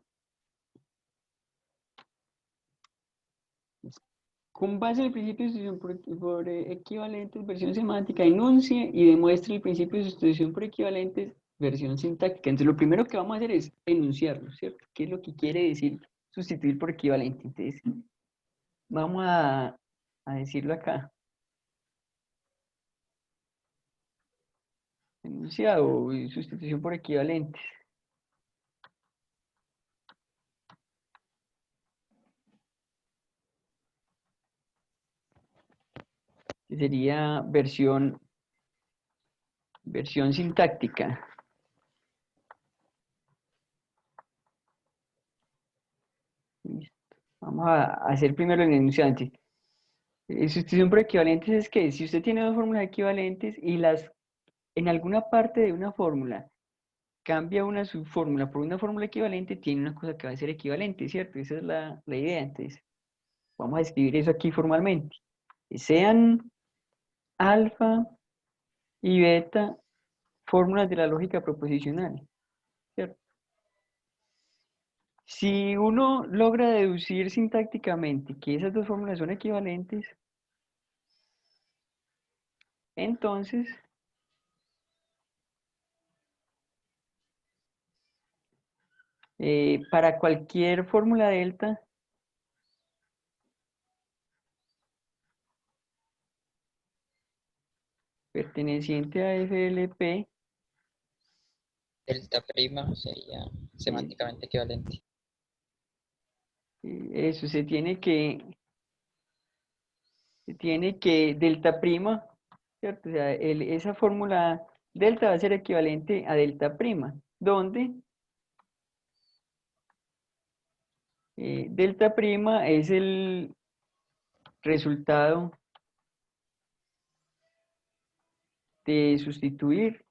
Con base en el principio de sustitución por equivalentes, versión semántica, enuncie y demuestre el principio de sustitución por equivalentes, versión sintáctica. Entonces lo primero que vamos a hacer es enunciarlo, ¿cierto? ¿Qué es lo que quiere decir sustituir por equivalente? Entonces vamos a decirlo acá. Enunciado, sustitución por equivalentes. Que sería versión sintáctica. Listo. Vamos a hacer primero el enunciante. Sustitución por equivalentes es que si usted tiene dos fórmulas equivalentes y en alguna parte de una fórmula cambia una subfórmula por una fórmula equivalente, tiene una cosa que va a ser equivalente, ¿cierto? Esa es la idea. Entonces, vamos a escribir eso aquí formalmente. Sean alfa y beta fórmulas de la lógica proposicional, ¿cierto? Si uno logra deducir sintácticamente que esas dos fórmulas son equivalentes, entonces para cualquier fórmula delta perteneciente a FLP, Delta prima sería semánticamente equivalente. eso se tiene que delta prima, ¿cierto? O sea, esa fórmula delta va a ser equivalente a delta prima, donde delta prima es el resultado de sustituir.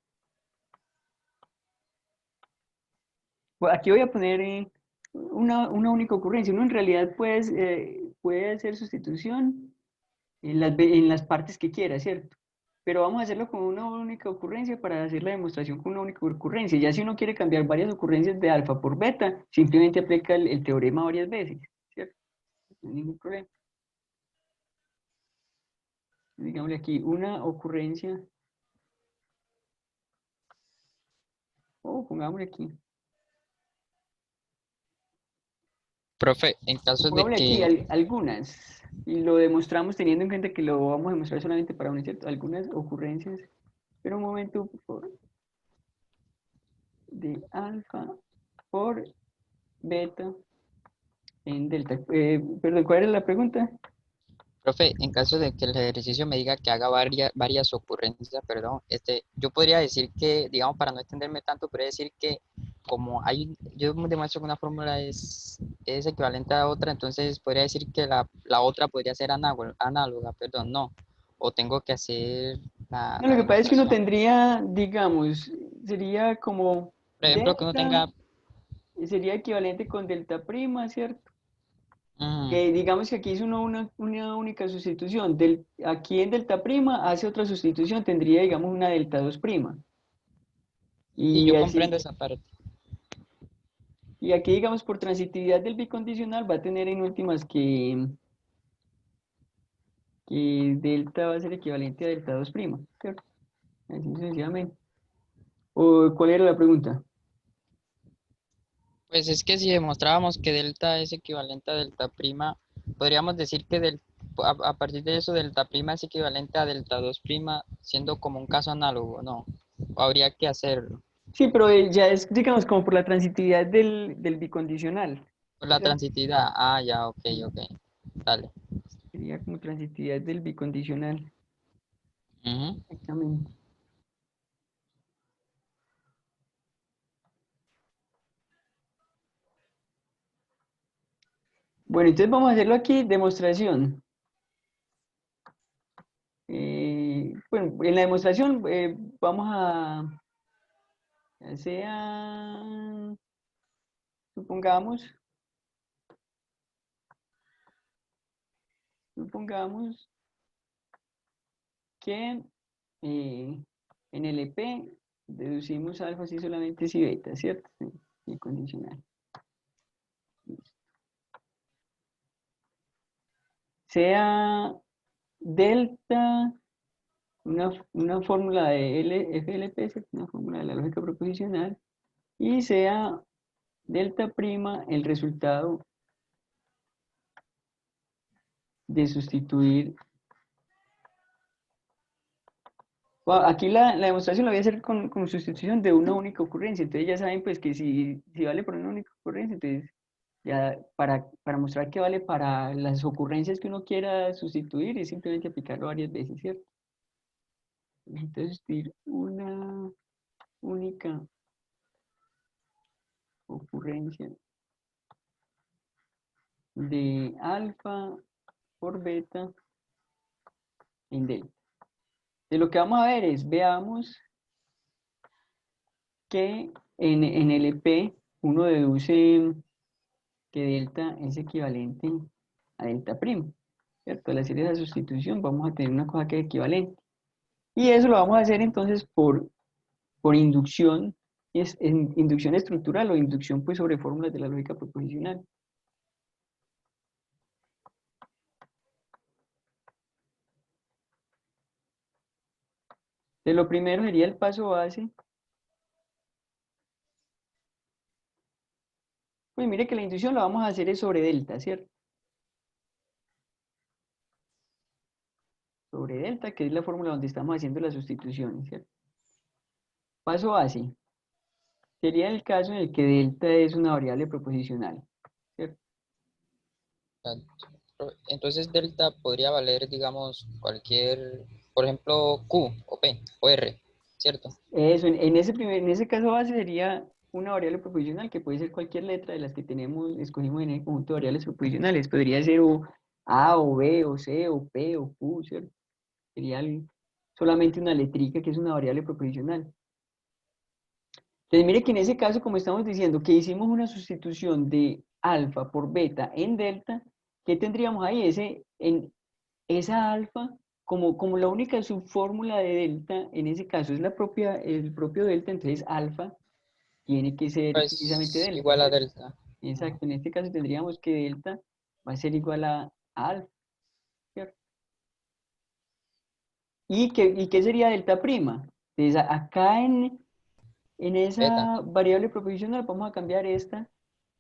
Bueno, aquí voy a poner una única ocurrencia. Uno en realidad puede hacer sustitución en las partes que quiera, ¿cierto? Pero vamos a hacerlo con una única ocurrencia para hacer la demostración con una única ocurrencia. Ya si uno quiere cambiar varias ocurrencias de alfa por beta, simplemente aplica el teorema varias veces, ¿cierto? No hay ningún problema. Digámosle aquí una ocurrencia, o pongámosle aquí, Profe, en caso de pongámosle aquí que, algunas, y lo demostramos teniendo en cuenta que lo vamos a demostrar solamente para una, ¿cierto? Algunas ocurrencias. Espera un momento, por favor. De alfa por beta en delta. Perdón, ¿cuál era la pregunta? profe, en caso de que el ejercicio me diga que haga varias ocurrencias, perdón, yo podría decir que, digamos, para no extenderme tanto, podría decir que yo demuestro que una fórmula es equivalente a otra, entonces podría decir que la otra podría ser análoga, perdón, no, o tengo que hacer No, lo la que pasa es que uno demostración. tendría, digamos, sería como Por ejemplo, que uno delta, tenga, sería equivalente con delta prima, ¿cierto? mm, Que digamos que aquí hizo una única sustitución. Aquí en delta prima hace otra sustitución, tendría, digamos, una delta 2 prima. y Y yo así, comprendo esa parte. y aquí, digamos, por transitividad del bicondicional va a tener en últimas que delta va a ser equivalente a delta 2 prima, ¿cierto? Así sucesivamente. ¿O cuál era la pregunta? Pues es que si demostrábamos que delta es equivalente a delta prima, podríamos decir que a partir de eso, delta prima es equivalente a delta 2 prima, siendo como un caso análogo, ¿no? O habría que hacerlo. Sí, pero ya es, digamos, como por la transitividad del bicondicional. Por la ¿Cierto? transitividad. Ah, ya, ok, ok. Dale. Sería como transitividad del bicondicional. Ujú. Exactamente. Bueno, entonces vamos a hacerlo aquí, demostración. Bueno, en la demostración vamos a, ya sea, supongamos que en el EP deducimos alfa si solamente si beta, ¿cierto? Sí, y condicional. Sea delta, una fórmula de FLP, ¿cierto? Una fórmula de la lógica proposicional, y sea delta prima el resultado de sustituir. Bueno, aquí la demostración la voy a hacer con sustitución de una única ocurrencia. Entonces ya saben pues que si vale por una única ocurrencia, entonces ya para mostrar que vale para las ocurrencias que uno quiera sustituir es simplemente aplicarlo varias veces, ¿cierto? Entonces sustituir una única ocurrencia de alfa por beta en delta. De lo que vamos a ver es, veamos que en el EP uno deduce que delta es equivalente a delta prima, ¿cierto? Al hacer esa sustitución vamos a tener una cosa que es equivalente. Y eso lo vamos a hacer entonces por inducción, es en inducción estructural o inducción pues sobre fórmulas de la lógica proposicional. De lo primero sería el paso base. Pues mire que la inducción la vamos a hacer es sobre delta, ¿cierto? Sobre delta, que es la fórmula donde estamos haciendo las sustituciones, ¿cierto? Paso base. Sería el caso en el que delta es una variable proposicional, ¿cierto? Entonces delta podría valer, digamos, cualquier, por ejemplo, Q o P o R, ¿cierto? Eso, en ese caso base sería una variable proposicional que puede ser cualquier letra de las que escogimos en el conjunto de variables proposicionales. Podría ser A o B o C o P o Q, ¿cierto? Sería solamente una letrica que es una variable proposicional. Entonces mire que en ese caso, como estamos diciendo, que hicimos una sustitución de alfa por beta en delta, ¿qué tendríamos ahí? Esa alfa, como la única subfórmula de delta, en ese caso es el propio delta, entonces alfa tiene que ser precisamente Pues delta, igual a ¿cierto? delta. Exacto, en este caso tendríamos que delta va a ser igual a alfa, ¿cierto? ¿Y qué sería delta prima? Entonces acá en Beta. esa variable proposicional vamos a cambiar esta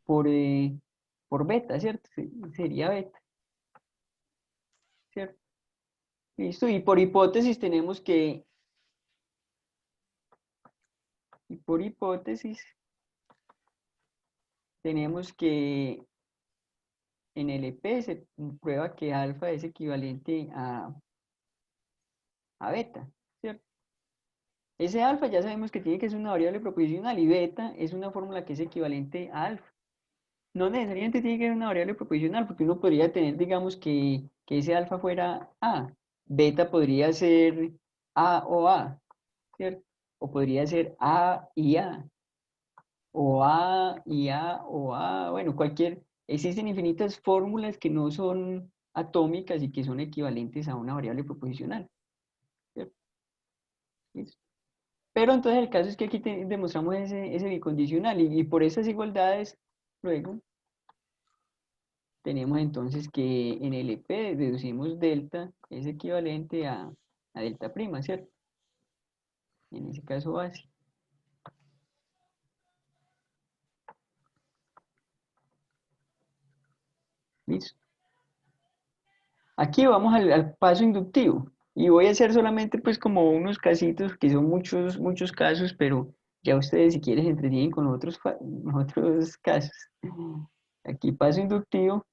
por, eh, por beta, ¿cierto? Sería beta, ¿cierto? Listo, y por hipótesis tenemos que en el EP se prueba que alfa es equivalente a beta, ¿cierto? Ese alfa ya sabemos que tiene que ser una variable proposicional y beta es una fórmula que es equivalente a alfa. No necesariamente tiene que ser una variable proposicional porque uno podría tener, digamos, que ese alfa fuera A. Beta podría ser A o A, ¿cierto? O podría ser A y A, o A y A, o A, bueno, existen infinitas fórmulas que no son atómicas y que son equivalentes a una variable proposicional, ¿cierto? Listo. Pero entonces el caso es que aquí demostramos ese bicondicional y por esas igualdades, luego tenemos entonces que en el EP deducimos delta es equivalente a delta prima, ¿cierto? En ese caso base. Listo. Aquí vamos al paso inductivo y voy a hacer solamente pues como unos casitos, que son muchos, muchos casos, pero ya ustedes si quieren se entretienen con otros casos. Aquí paso inductivo.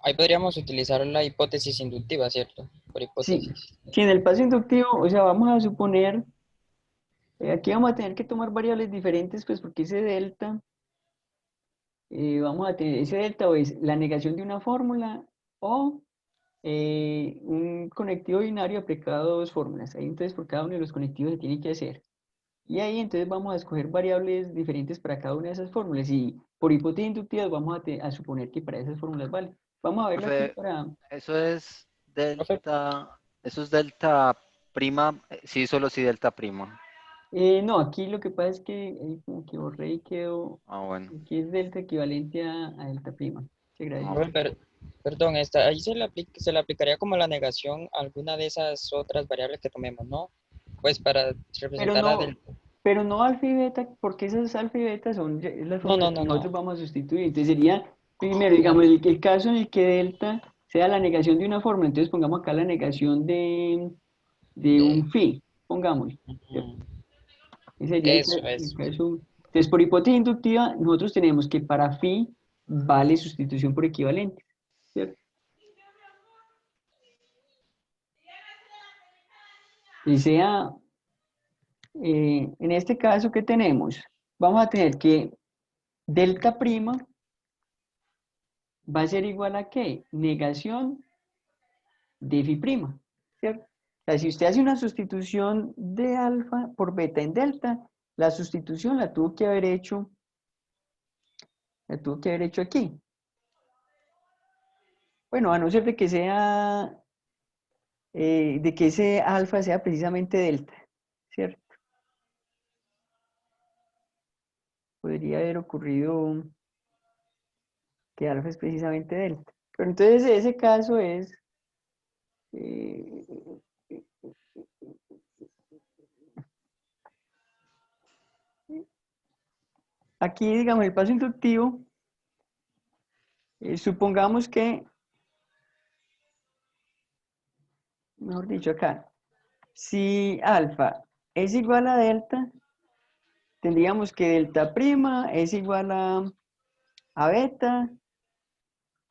Ahí podríamos utilizar la hipótesis inductiva, ¿cierto? Por Sí, hipótesis. si en el paso inductivo, o sea, vamos a suponer, aquí vamos a tener que tomar variables diferentes, pues porque ese delta, vamos a tener ese delta o es la negación de una fórmula o un conectivo binario aplicado a dos fórmulas. Ahí entonces por cada uno de los conectivos se tiene que hacer. Y ahí entonces vamos a escoger variables diferentes para cada una de esas fórmulas. Y por hipótesis inductivas vamos a suponer que para esas fórmulas vale. Vamos a verlo aquí Profe, para... eso es Profe, delta, eso es delta prima, sí, solo si delta prima. no, aquí lo que pasa es que ahí como que borré y quedó... Ah, bueno. Aquí es delta equivalente a delta prima. Sí, Ah, gracias. profe, bueno. perdón, ahí se le aplicaría como la negación a alguna de esas otras variables que tomemos, ¿no? Pues para Pero representar la no, del... pero no alfa y beta, porque esas alfa y beta son las No, no, fórmulas que no, nosotros no. vamos a sustituir. Entonces sería, primero, digamos, el caso en el que delta sea la negación de una fórmula. Entonces pongamos acá la negación de De, un phi, pongamos. ¿Cierto? ujú, Ese sería eso, el eso. caso. Entonces, por hipótesis inductiva, nosotros tenemos que para phi vale sustitución por equivalente. ¿Cierto? Y sea, en este caso, ¿qué tenemos? Vamos a tener que delta prima va a ser igual a ¿qué? Negación de phi prima, ¿cierto? O sea, si usted hace una sustitución de alfa por beta en delta, la sustitución la tuvo que haber hecho aquí. Bueno, a no ser de que sea, de que ese alfa sea precisamente delta, ¿cierto? Podría haber ocurrido que alfa es precisamente delta. Pero entonces ese caso es, eh, aquí digamos el paso inductivo, supongamos que, mejor dicho acá, si alfa es igual a delta, tendríamos que delta prima es igual a beta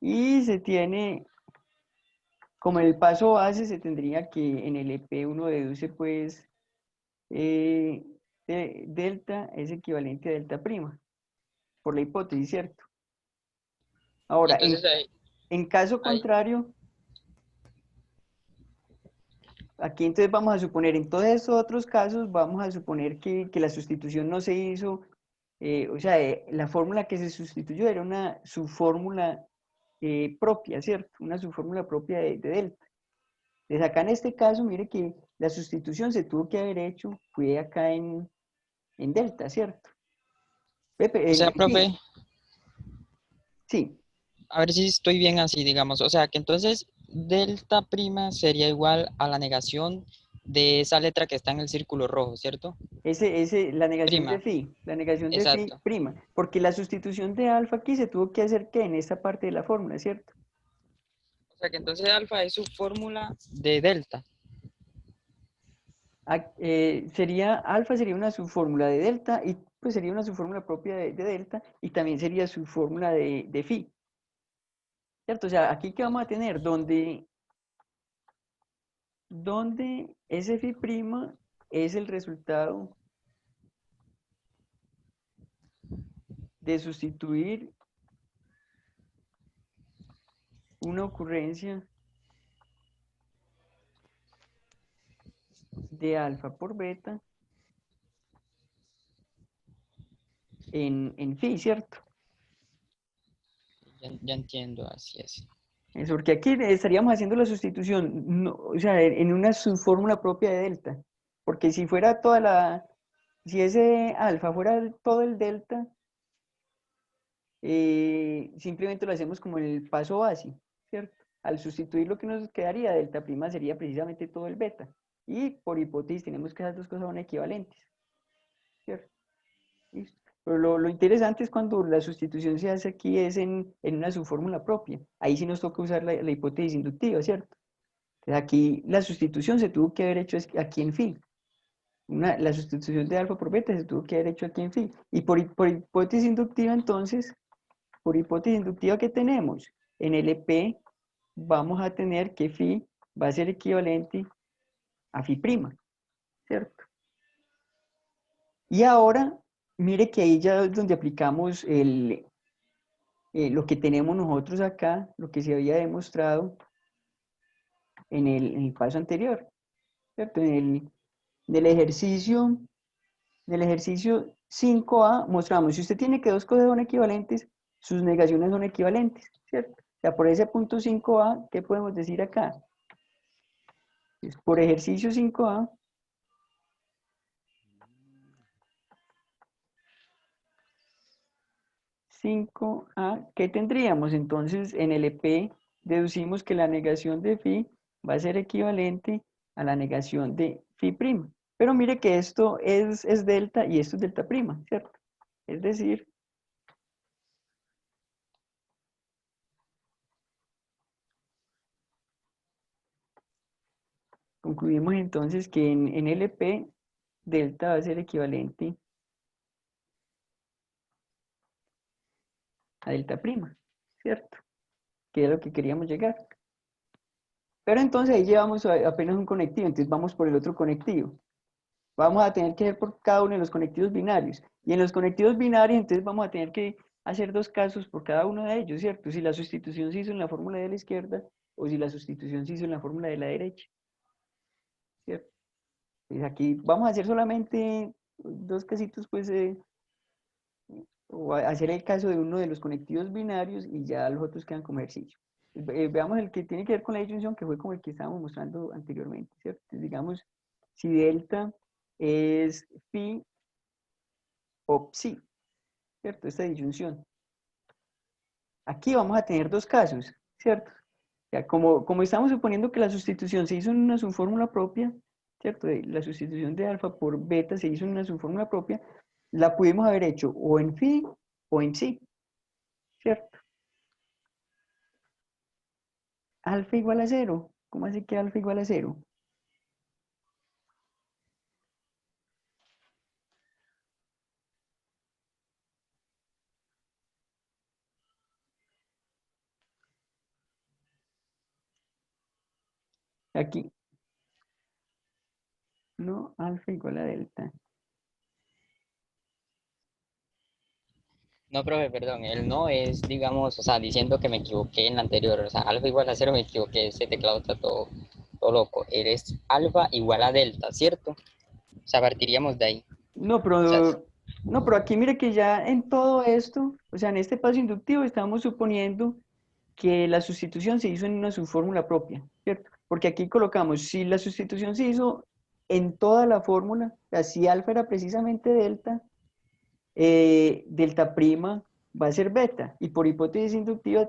y se tiene, como en el paso base, se tendría que en el EP uno deduce pues eh, delta es equivalente a delta prima, por la hipótesis, ¿cierto? Y Ahora, entonces en caso ahí, contrario, aquí entonces vamos a suponer, en todos estos otros casos, vamos a suponer que la sustitución no se hizo, o sea, la fórmula que se sustituyó era una subfórmula propia, ¿cierto? Una subfórmula propia de delta. Entonces acá en este caso, mire que la sustitución se tuvo que haber hecho, fue acá en delta, ¿cierto? Pepe, o sea, en phi, profe, sí, a ver si estoy bien así, digamos. O sea, que entonces delta prima sería igual a la negación de esa letra que está en el círculo rojo, ¿cierto? la negación de Prima, phi, la negación de phi exacto. prima, porque la sustitución de alfa aquí se tuvo que hacer ¿qué? En esta parte de la fórmula, ¿cierto? O sea, que entonces alfa es su fórmula de delta. Sería alfa sería una subfórmula de delta y pues sería una subfórmula propia de delta y también sería su fórmula de phi, ¿cierto? O sea, aquí que vamos a tener donde ese phi prima es el resultado de sustituir una ocurrencia de alfa por beta en phi, ¿cierto? Ya entiendo, así es. Es porque aquí estaríamos haciendo la sustitución, o sea, en una subfórmula propia de delta. Porque si fuera si ese alfa fuera todo el delta, simplemente lo hacemos como en el paso base, ¿cierto? Al sustituir lo que nos quedaría, delta prima sería precisamente todo el beta. Y por hipótesis tenemos que esas dos cosas son equivalentes, ¿cierto? Listo. Pero lo interesante es cuando la sustitución se hace aquí es en una subfórmula propia. Ahí sí nos toca usar la hipótesis inductiva, ¿cierto? Entonces aquí la sustitución se tuvo que haber hecho aquí en phi. La sustitución de alfa por beta se tuvo que haber hecho aquí en phi. Y por hipótesis inductiva entonces, por hipótesis inductiva que tenemos, en LP vamos a tener que phi va a ser equivalente a phi prima, ¿cierto? Y ahora, mire que ahí ya es donde aplicamos lo que tenemos nosotros acá, lo que se había demostrado en el paso anterior, ¿cierto? Del ejercicio, del ejercicio 5A mostramos, si usted tiene que dos cosas son equivalentes, sus negaciones son equivalentes, ¿cierto? O sea, por ese punto 5A, ¿qué podemos decir acá? Pues, por ejercicio 5A, ¿qué tendríamos? Entonces, en el EP deducimos que la negación de phi va a ser equivalente a la negación de phi prima. Pero mire que esto es delta y esto es delta prima, ¿cierto? Es decir, concluimos entonces que en LP delta va a ser equivalente a delta prima, ¿cierto? Que es lo que queríamos llegar. Pero entonces ahí llevamos apenas un conectivo, entonces vamos por el otro conectivo. Vamos a tener que ver por cada uno de los conectivos binarios. Y en los conectivos binarios, entonces vamos a tener que hacer dos casos por cada uno de ellos, ¿cierto? Si la sustitución se hizo en la fórmula de la izquierda o si la sustitución se hizo en la fórmula de la derecha, ¿cierto? Pues aquí vamos a hacer solamente dos casitos, pues, o hacer el caso de uno de los conectivos binarios y ya los otros quedan como ejercicio. Veamos el que tiene que ver con la disyunción, que fue como el que estábamos mostrando anteriormente, ¿cierto? Entonces, digamos, si delta es phi o psi, ¿cierto? Esta disyunción. Aquí vamos a tener dos casos, ¿cierto? Ya, como estamos suponiendo que la sustitución se hizo en una subfórmula propia, ¿cierto? La sustitución de alfa por beta se hizo en una subfórmula propia, la pudimos haber hecho o en phi o en psi, ¿cierto? Alfa igual a cero. ¿Cómo así que alfa igual a cero? Aquí, no, alfa igual a delta. No, profe, perdón, el no es, digamos, o sea, diciendo que me equivoqué en la anterior, o sea, alfa igual a cero, me equivoqué, ese teclado está todo loco. Eres alfa igual a delta, ¿cierto? O sea, partiríamos de ahí. No, O sea, pero aquí mire que ya en todo esto, o sea, en este paso inductivo estamos suponiendo que la sustitución se hizo en una subfórmula propia, ¿cierto? Porque aquí colocamos, si la sustitución se hizo en toda la fórmula, o sea, si alfa era precisamente delta, delta prima va a ser beta, y por hipótesis inductiva,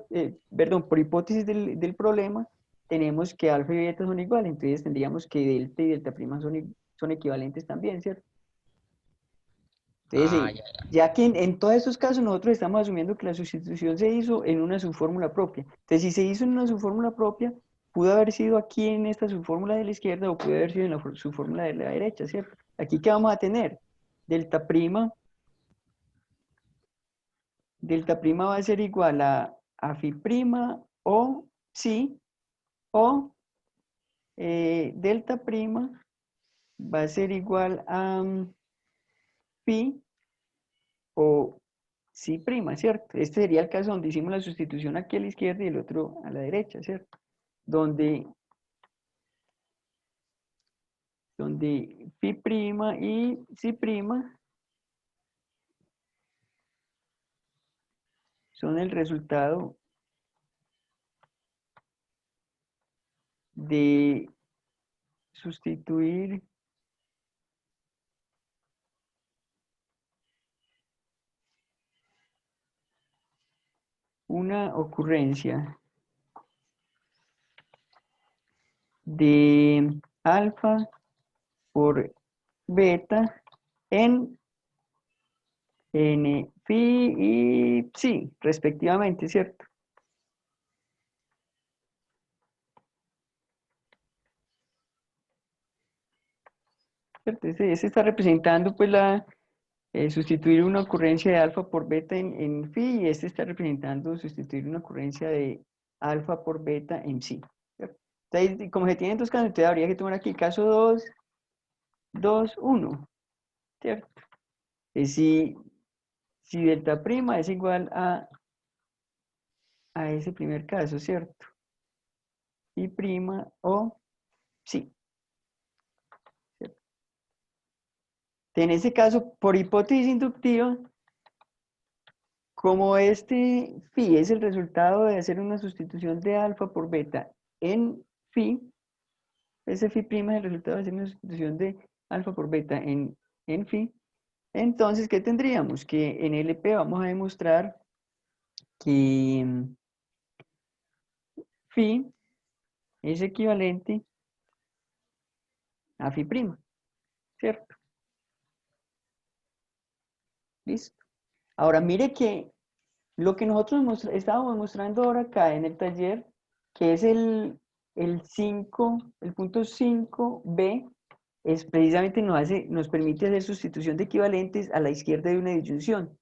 perdón, por hipótesis del problema, tenemos que alfa y beta son iguales, entonces tendríamos que delta y delta prima son equivalentes también, ¿cierto? Entonces, ya, ya. ya que en todos estos casos nosotros estamos asumiendo que la sustitución se hizo en una subfórmula propia. Entonces, si se hizo en una subfórmula propia, pudo haber sido aquí en esta subfórmula de la izquierda o pudo haber sido en la subfórmula de la derecha, ¿cierto? Aquí, ¿qué vamos a tener? Delta prima va a ser igual a phi prima o psi, o delta prima va a ser igual a phi o psi prima, ¿cierto? Este sería el caso donde hicimos la sustitución aquí a la izquierda y el otro a la derecha, ¿cierto? Donde phi prima y psi prima son el resultado de sustituir una ocurrencia de alfa por beta en en phi y psi, respectivamente, ¿cierto? ¿Cierto? Ese está representando pues sustituir una ocurrencia de alfa por beta en phi, y este está representando sustituir una ocurrencia de alfa por beta en psi. ¿Cierto? Entonces, como se tienen dos casos, entonces habría que tomar aquí el caso 2, 2, 1, ¿cierto? Es si delta prima es igual a ese primer caso, ¿cierto? Y prima o sí. ¿Cierto? En ese caso, por hipótesis inductiva, como este phi es el resultado de hacer una sustitución de alfa por beta en phi, ese phi prima es el resultado de hacer una sustitución de alfa por beta en phi, entonces, ¿qué tendríamos? Que en LP vamos a demostrar que phi es equivalente a phi prima, ¿cierto? ¿Listo? Ahora, mire que lo que nosotros estábamos mostrando ahora acá en el taller, que es el 5, el punto 5b, es precisamente nos permite hacer sustitución de equivalentes a la izquierda de una disyunción,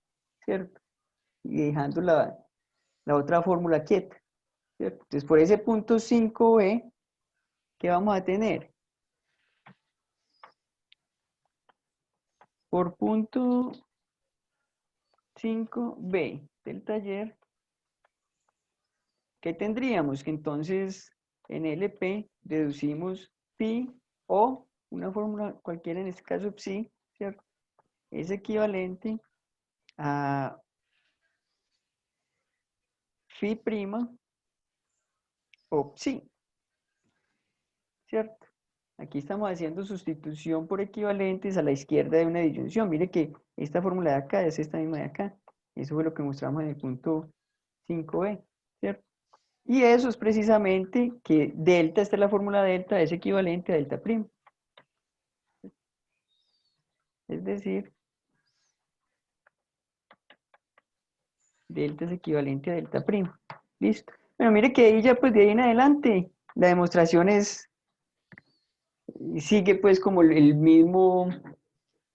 ¿cierto? Y dejando la otra fórmula quieta, ¿cierto? Entonces, por ese punto 5b, ¿qué vamos a tener? Por punto 5b del taller, ¿qué tendríamos? Que entonces en LP deducimos phi o una fórmula cualquiera, en este caso psi, ¿cierto? Es equivalente a phi prima o psi, ¿cierto? Aquí estamos haciendo sustitución por equivalentes a la izquierda de una disyunción. Mire que esta fórmula de acá es esta misma de acá. Eso fue lo que mostramos en el punto 5b, ¿cierto? Y eso es precisamente que delta, esta es la fórmula delta, es equivalente a delta prima. Es decir, delta es equivalente a delta prima. Listo. Bueno, mire que ahí ya pues de ahí en adelante la demostración sigue pues como el mismo,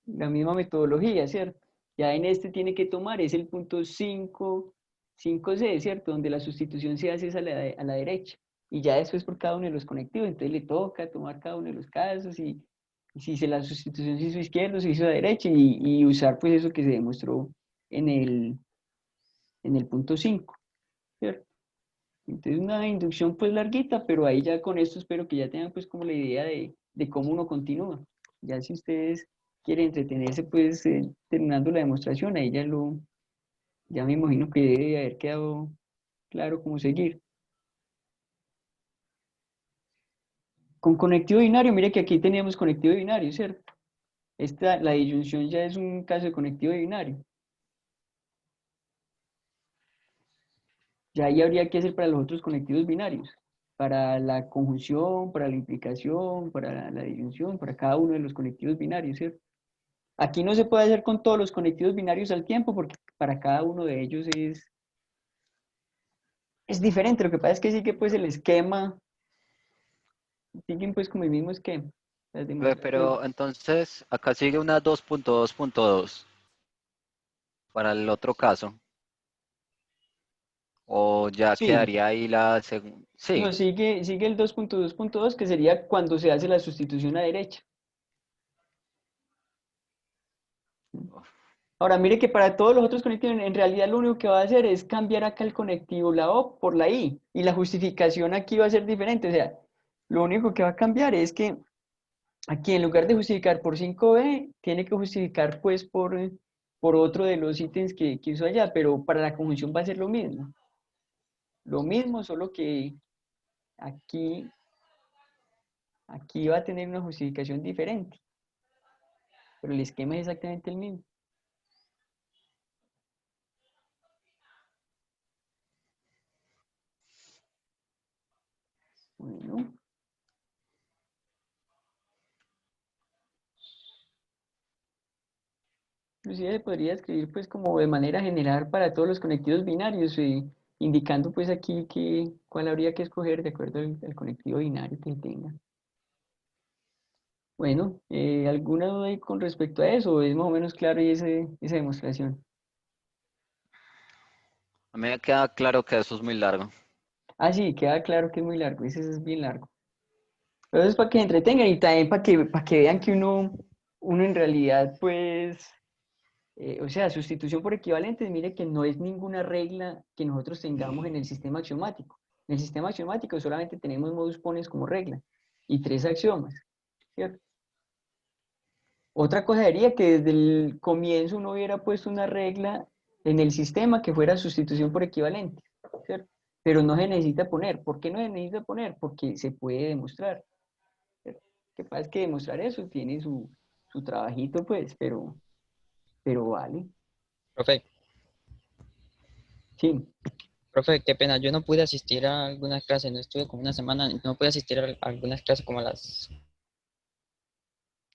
la misma metodología, ¿cierto? Ya en este tiene que tomar, es el punto 5c, ¿cierto? Donde la sustitución se hace es a la derecha. Y ya después por cada uno de los conectivos, entonces le toca tomar cada uno de los casos y si la sustitución se hizo izquierdo, se hizo a derecha y usar pues eso que se demostró en el punto 5, ¿cierto? Entonces una inducción pues larguita, pero ahí ya con esto espero que ya tengan pues como la idea de cómo uno continúa. Ya si ustedes quieren entretenerse pues terminando la demostración, ahí ya me imagino que debe haber quedado claro cómo seguir. Con conectivo binario, mire que aquí teníamos conectivo binario, ¿cierto? La disyunción ya es un caso de conectivo binario. Ya ahí habría que hacer para los otros conectivos binarios, para la conjunción, para la implicación, para la disyunción, para cada uno de los conectivos binarios, ¿cierto? Aquí no se puede hacer con todos los conectivos binarios al tiempo porque para cada uno de ellos es diferente. Lo que pasa es que sí que pues el esquema, siguen pues como el mismo esquema. Pero entonces acá sigue una 2.2.2 para el otro caso. O ya Sí, quedaría ahí la segunda. no, Sí. sigue el 2.2.2 que sería cuando se hace la sustitución a derecha. Ahora, mire que para todos los otros conectivos, en realidad lo único que va a hacer es cambiar acá el conectivo, la O por la I, y la justificación aquí va a ser diferente. O sea, lo único que va a cambiar es que aquí en lugar de justificar por 5b, tiene que justificar pues por otro de los ítems que hizo allá, pero para la conjunción va a ser lo mismo. Lo mismo, solo que aquí, aquí va a tener una justificación diferente, pero el esquema es exactamente el mismo. Bueno. inclusive se podría escribir pues como de manera general para todos los conectivos binarios, indicando pues aquí cuál habría que escoger de acuerdo al conectivo binario que tenga. Bueno, ¿alguna duda ahí con respecto a eso? ¿Es más o menos claro y esa demostración? A mí me queda claro que eso es muy largo. Ah, sí, queda claro que es muy largo, ese es bien largo. Pero eso es para que se entretengan y también para que vean que uno en realidad, pues, o sea, sustitución por equivalentes, mire que no es ninguna regla que nosotros tengamos en el sistema axiomático. En el sistema axiomático solamente tenemos modus ponens como regla y 3 axiomas, ¿cierto? Otra cosa sería que desde el comienzo uno hubiera puesto una regla en el sistema que fuera sustitución por equivalentes, ¿cierto? Pero no se necesita poner. ¿Por qué no se necesita poner? Porque se puede demostrar. ¿Cierto? Lo que pasa es que demostrar eso tiene su trabajito, pues, pero vale. Profe, Sí. profe, qué pena, yo no pude asistir a algunas clases, no estuve como una semana, no pude asistir a algunas clases como a las,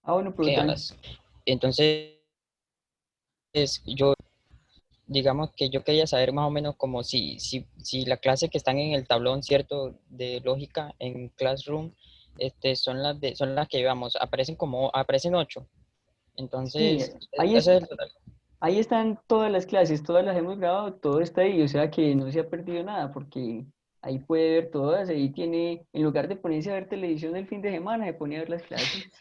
Ah, bueno, pero ¿qué? A las, entonces, yo, digamos que yo quería saber más o menos como si la clase que están en el tablón, ¿cierto? De lógica en Classroom, son las que llevamos, aparecen 8, sí, entonces, ahí, ese es el total. ahí están todas las clases, todas las hemos grabado, todo está ahí, o sea que no se ha perdido nada, porque ahí puede ver todas, ahí tiene, en lugar de ponerse a ver televisión el fin de semana, se pone a ver las clases.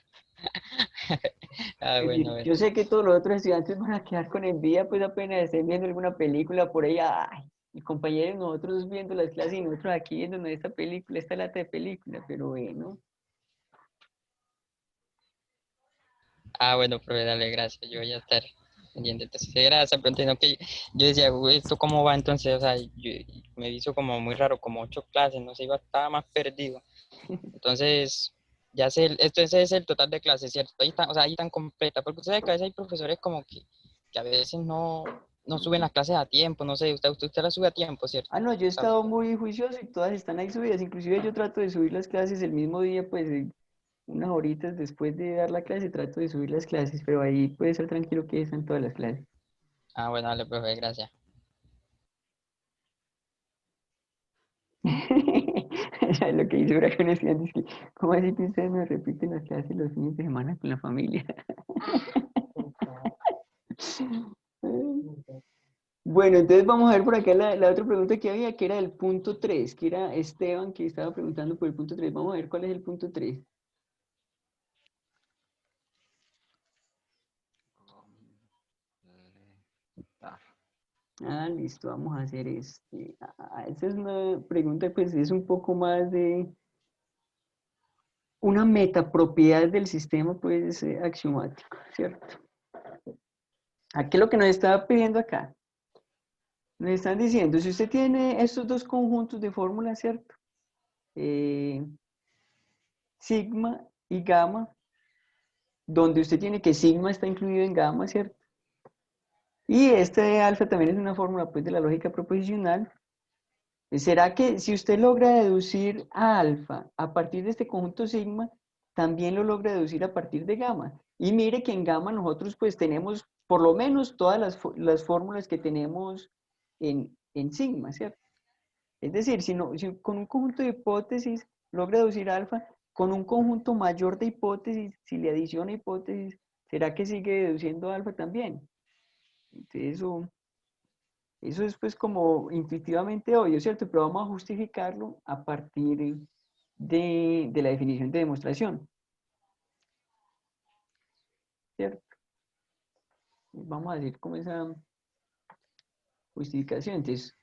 Ah, Es bueno, decir, bueno. yo sé que todos los otros estudiantes van a quedar con envidia, pues apenas estén viendo alguna película por ahí, ay, mi compañero, nosotros viendo las clases y nosotros aquí viendo esta película, esta lata de película, pero bueno. Ah, bueno, profe, dale, gracias. Yo voy a estar pendiente. Entonces, sí, gracias, pero entiendo que yo decía, "Uy, ¿esto cómo va?" Entonces, o sea, me hizo como muy raro, como 8 clases, no sé, estaba más perdido. Entonces, ya sé, ese es el total de clases, ¿cierto? Ahí está, o sea, ahí tan completa, porque usted sabe que a veces hay profesores como que a veces no suben las clases a tiempo, no sé, usted las sube a tiempo, ¿cierto? Ah, no, yo he O sea, estado muy juicioso y todas están ahí subidas, inclusive yo trato de subir las clases el mismo día, pues unas horitas después de dar la clase trato de subir las clases, pero ahí puede ser tranquilo que están todas las clases. ah, bueno, dale, profe, gracias. Lo que dice ahora con estudiantes es que, ¿cómo así que ustedes me repiten las clases los fines de semana con la familia? Bueno, entonces vamos a ver por acá la otra pregunta que había, que era el punto 3, que era Esteban que estaba preguntando por el punto 3. Vamos a ver cuál es el punto 3. Ah, listo, vamos a hacer este. Esa es una pregunta, pues es un poco más de una metapropiedad del sistema, pues, axiomático, ¿cierto? ¿A qué es lo que nos está pidiendo acá? Nos están diciendo, si usted tiene estos dos conjuntos de fórmulas, ¿cierto? Eh, sigma y gamma, donde usted tiene que sigma está incluido en gamma, ¿cierto? Y este alfa también es una fórmula, pues, de la lógica proposicional. ¿Será que si usted logra deducir a alfa a partir de este conjunto sigma, también lo logra deducir a partir de gamma? Y mire que en gamma nosotros pues tenemos por lo menos todas las fórmulas que tenemos en sigma, ¿cierto? Es decir, si con un conjunto de hipótesis logra deducir alfa, con un conjunto mayor de hipótesis, si le adiciona hipótesis, ¿será que sigue deduciendo alfa también? Entonces eso es pues como intuitivamente obvio, ¿cierto? Pero vamos a justificarlo a partir de la definición de demostración, ¿cierto? Vamos a decir como esa justificación. Entonces,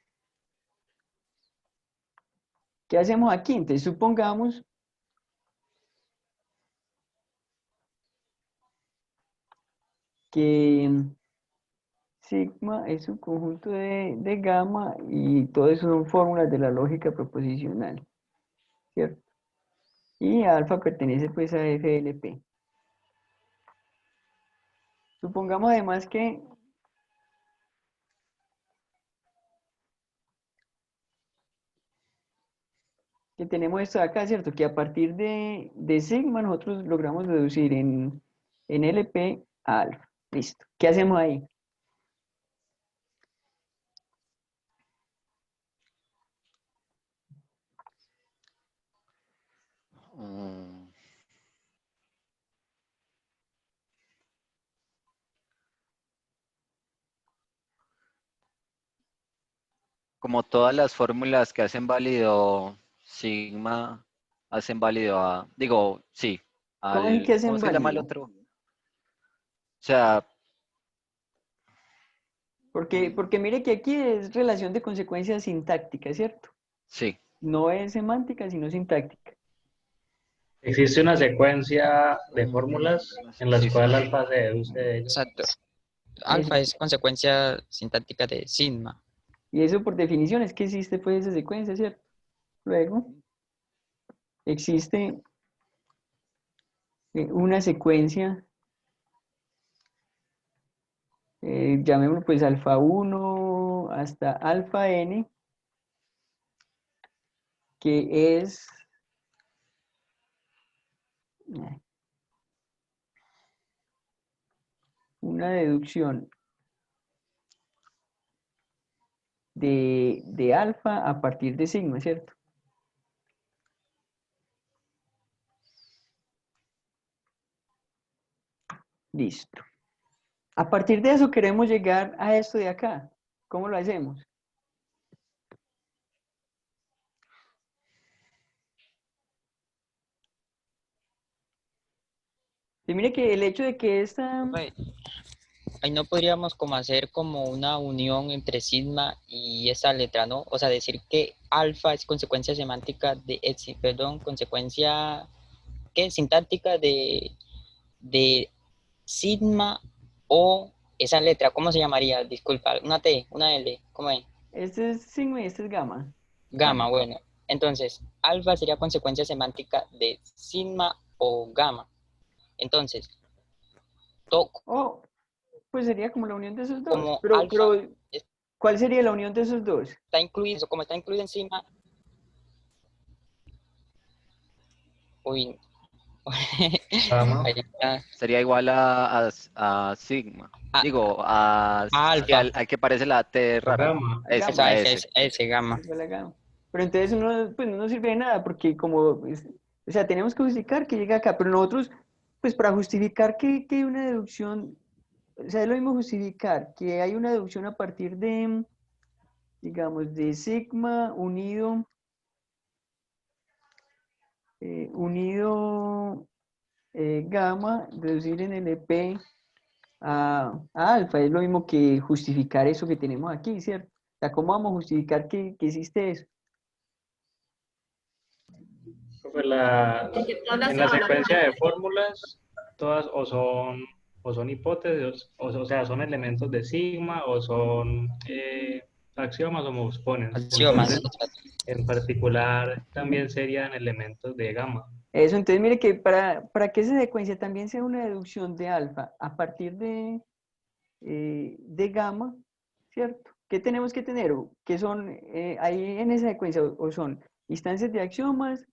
¿qué hacemos aquí? Entonces, supongamos que sigma es un conjunto de gamma y todo eso son fórmulas de la lógica proposicional, ¿cierto? Y alfa pertenece pues a FLP. Supongamos además que tenemos esto de acá, ¿cierto? Que a partir de sigma nosotros logramos deducir en LP a alfa. Listo. ¿Qué hacemos ahí? Mm, Como todas las fórmulas que hacen válido sigma, hacen válido a, digo, sí, ¿Cómo es que ¿cómo hacen se llama el válido? otro? O sea, Porque mire que aquí es relación de consecuencia sintáctica, ¿cierto? sí, No es semántica, sino sintáctica. Existe una secuencia de fórmulas en las sí, sí. cuales alfa se deduce de ellas. Exacto. Es- Alfa es consecuencia sintáctica de sigma. y eso por definición es que existe pues esa secuencia, ¿cierto? Luego existe una secuencia, llamémoslo pues alfa 1 hasta alfa n, que es una deducción de alfa a partir de sigma, ¿cierto? Listo. A partir de eso queremos llegar a esto de acá. ¿Cómo lo hacemos? Y mire que el hecho de que esta... Profe, ahí no podríamos como hacer como una unión entre sigma y esa letra, ¿no? O sea, decir que alfa es consecuencia semántica de, perdón, consecuencia, ¿qué? Sintáctica de sigma o esa letra, ¿cómo se llamaría? Disculpa, una T, una L, ¿cómo es? Este es sigma y este es gamma. Gamma, bueno. Entonces, alfa sería consecuencia semántica de sigma o gamma. Entonces, Oh, pues sería como la unión de esos dos. como Pero, alfa pero, ¿cuál sería la unión de esos dos? está incluido, como está incluido encima, uy, Gamma. ahí está. Sería igual a sigma. A, Digo, a sí, alfa, al que parece la T A rara. gamma. eso Gamma. A es ese. ese gamma. Igual a gamma. Pero entonces uno, pues no nos sirve de nada porque como, pues, o sea, tenemos que justificar que llega acá, pero nosotros, pues para justificar que hay una deducción, o sea, es lo mismo justificar que hay una deducción a partir de, digamos, de sigma unido gamma, reducir en LP a alfa, es lo mismo que justificar eso que tenemos aquí, ¿cierto? O sea, ¿cómo vamos a justificar que existe eso? Pues Porque todas las en la secuencia de evaluaciones. fórmulas, todas o son hipótesis, o sea, son elementos de sigma, o son axiomas o exponentes. Axiomas. Entonces, en particular, también serían elementos de gamma. Eso, entonces mire que para que esa secuencia también sea una deducción de alfa a partir de gamma, ¿cierto? ¿Qué tenemos que tener? ¿Qué son ahí en esa secuencia? O son instancias de axiomas,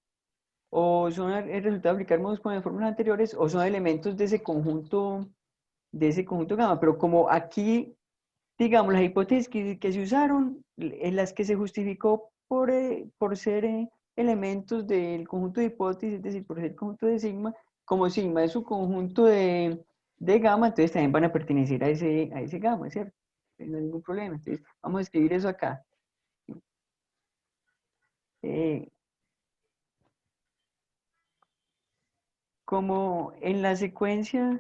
o son el resultado de aplicar modos con las fórmulas anteriores, o son elementos de ese conjunto gamma. Pero como aquí, digamos, las hipótesis que se usaron, en las que se justificó por ser elementos del conjunto de hipótesis, es decir, por ser conjunto de sigma, como sigma es su conjunto de gamma, entonces también van a pertenecer a ese gamma, ¿cierto? No hay ningún problema. Entonces, vamos a escribir eso acá. Eh, como en la secuencia,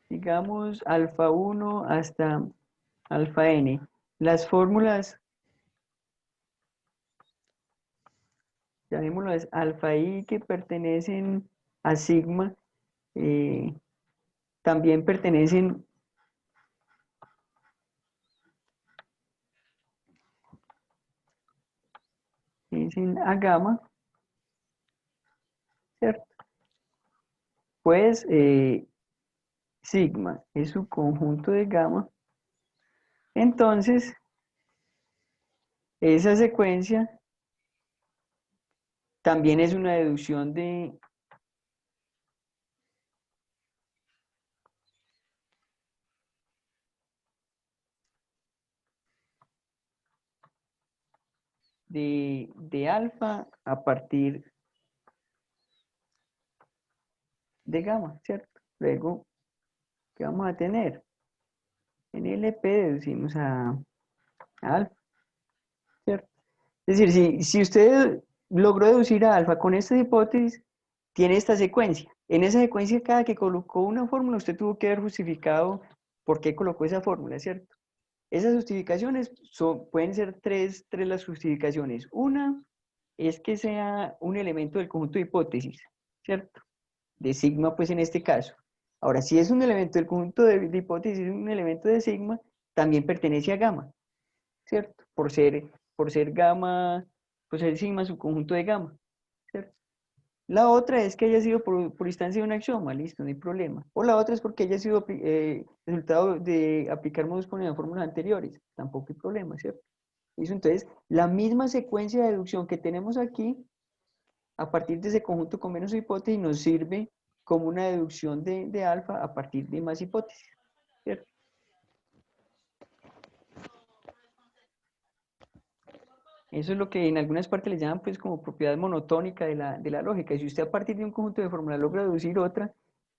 digamos, alfa 1 hasta alfa n, las fórmulas, llamémoslas alfa i que pertenecen a sigma, eh, también pertenecen a gamma, ¿cierto? Pues sigma es su conjunto de gamma, entonces esa secuencia también es una deducción de alfa a partir de gamma, ¿cierto? Luego, ¿qué vamos a tener? En LP deducimos a alfa, ¿cierto? Es decir, si usted logró deducir a alfa con esta hipótesis, tiene esta secuencia. En esa secuencia, cada que colocó una fórmula, usted tuvo que haber justificado por qué colocó esa fórmula, ¿cierto? Esas justificaciones pueden ser tres las justificaciones. Una es que sea un elemento del conjunto de hipótesis, ¿cierto? De sigma, pues en este caso. Ahora, si es un elemento del conjunto de hipótesis, un elemento de sigma, también pertenece a gamma, ¿cierto? Por ser gamma, pues el sigma su conjunto de gamma, ¿cierto? La otra es que haya sido por instancia de un axioma, listo, no hay problema. O la otra es porque haya sido resultado de aplicar modus ponens a fórmulas anteriores, tampoco hay problema, ¿cierto? ¿Listo? Entonces, la misma secuencia de deducción que tenemos aquí, a partir de ese conjunto con menos hipótesis, nos sirve como una deducción de alfa a partir de más hipótesis, ¿cierto? Eso es lo que en algunas partes le llaman pues como propiedad monotónica de la lógica. Si usted a partir de un conjunto de fórmulas logra deducir otra,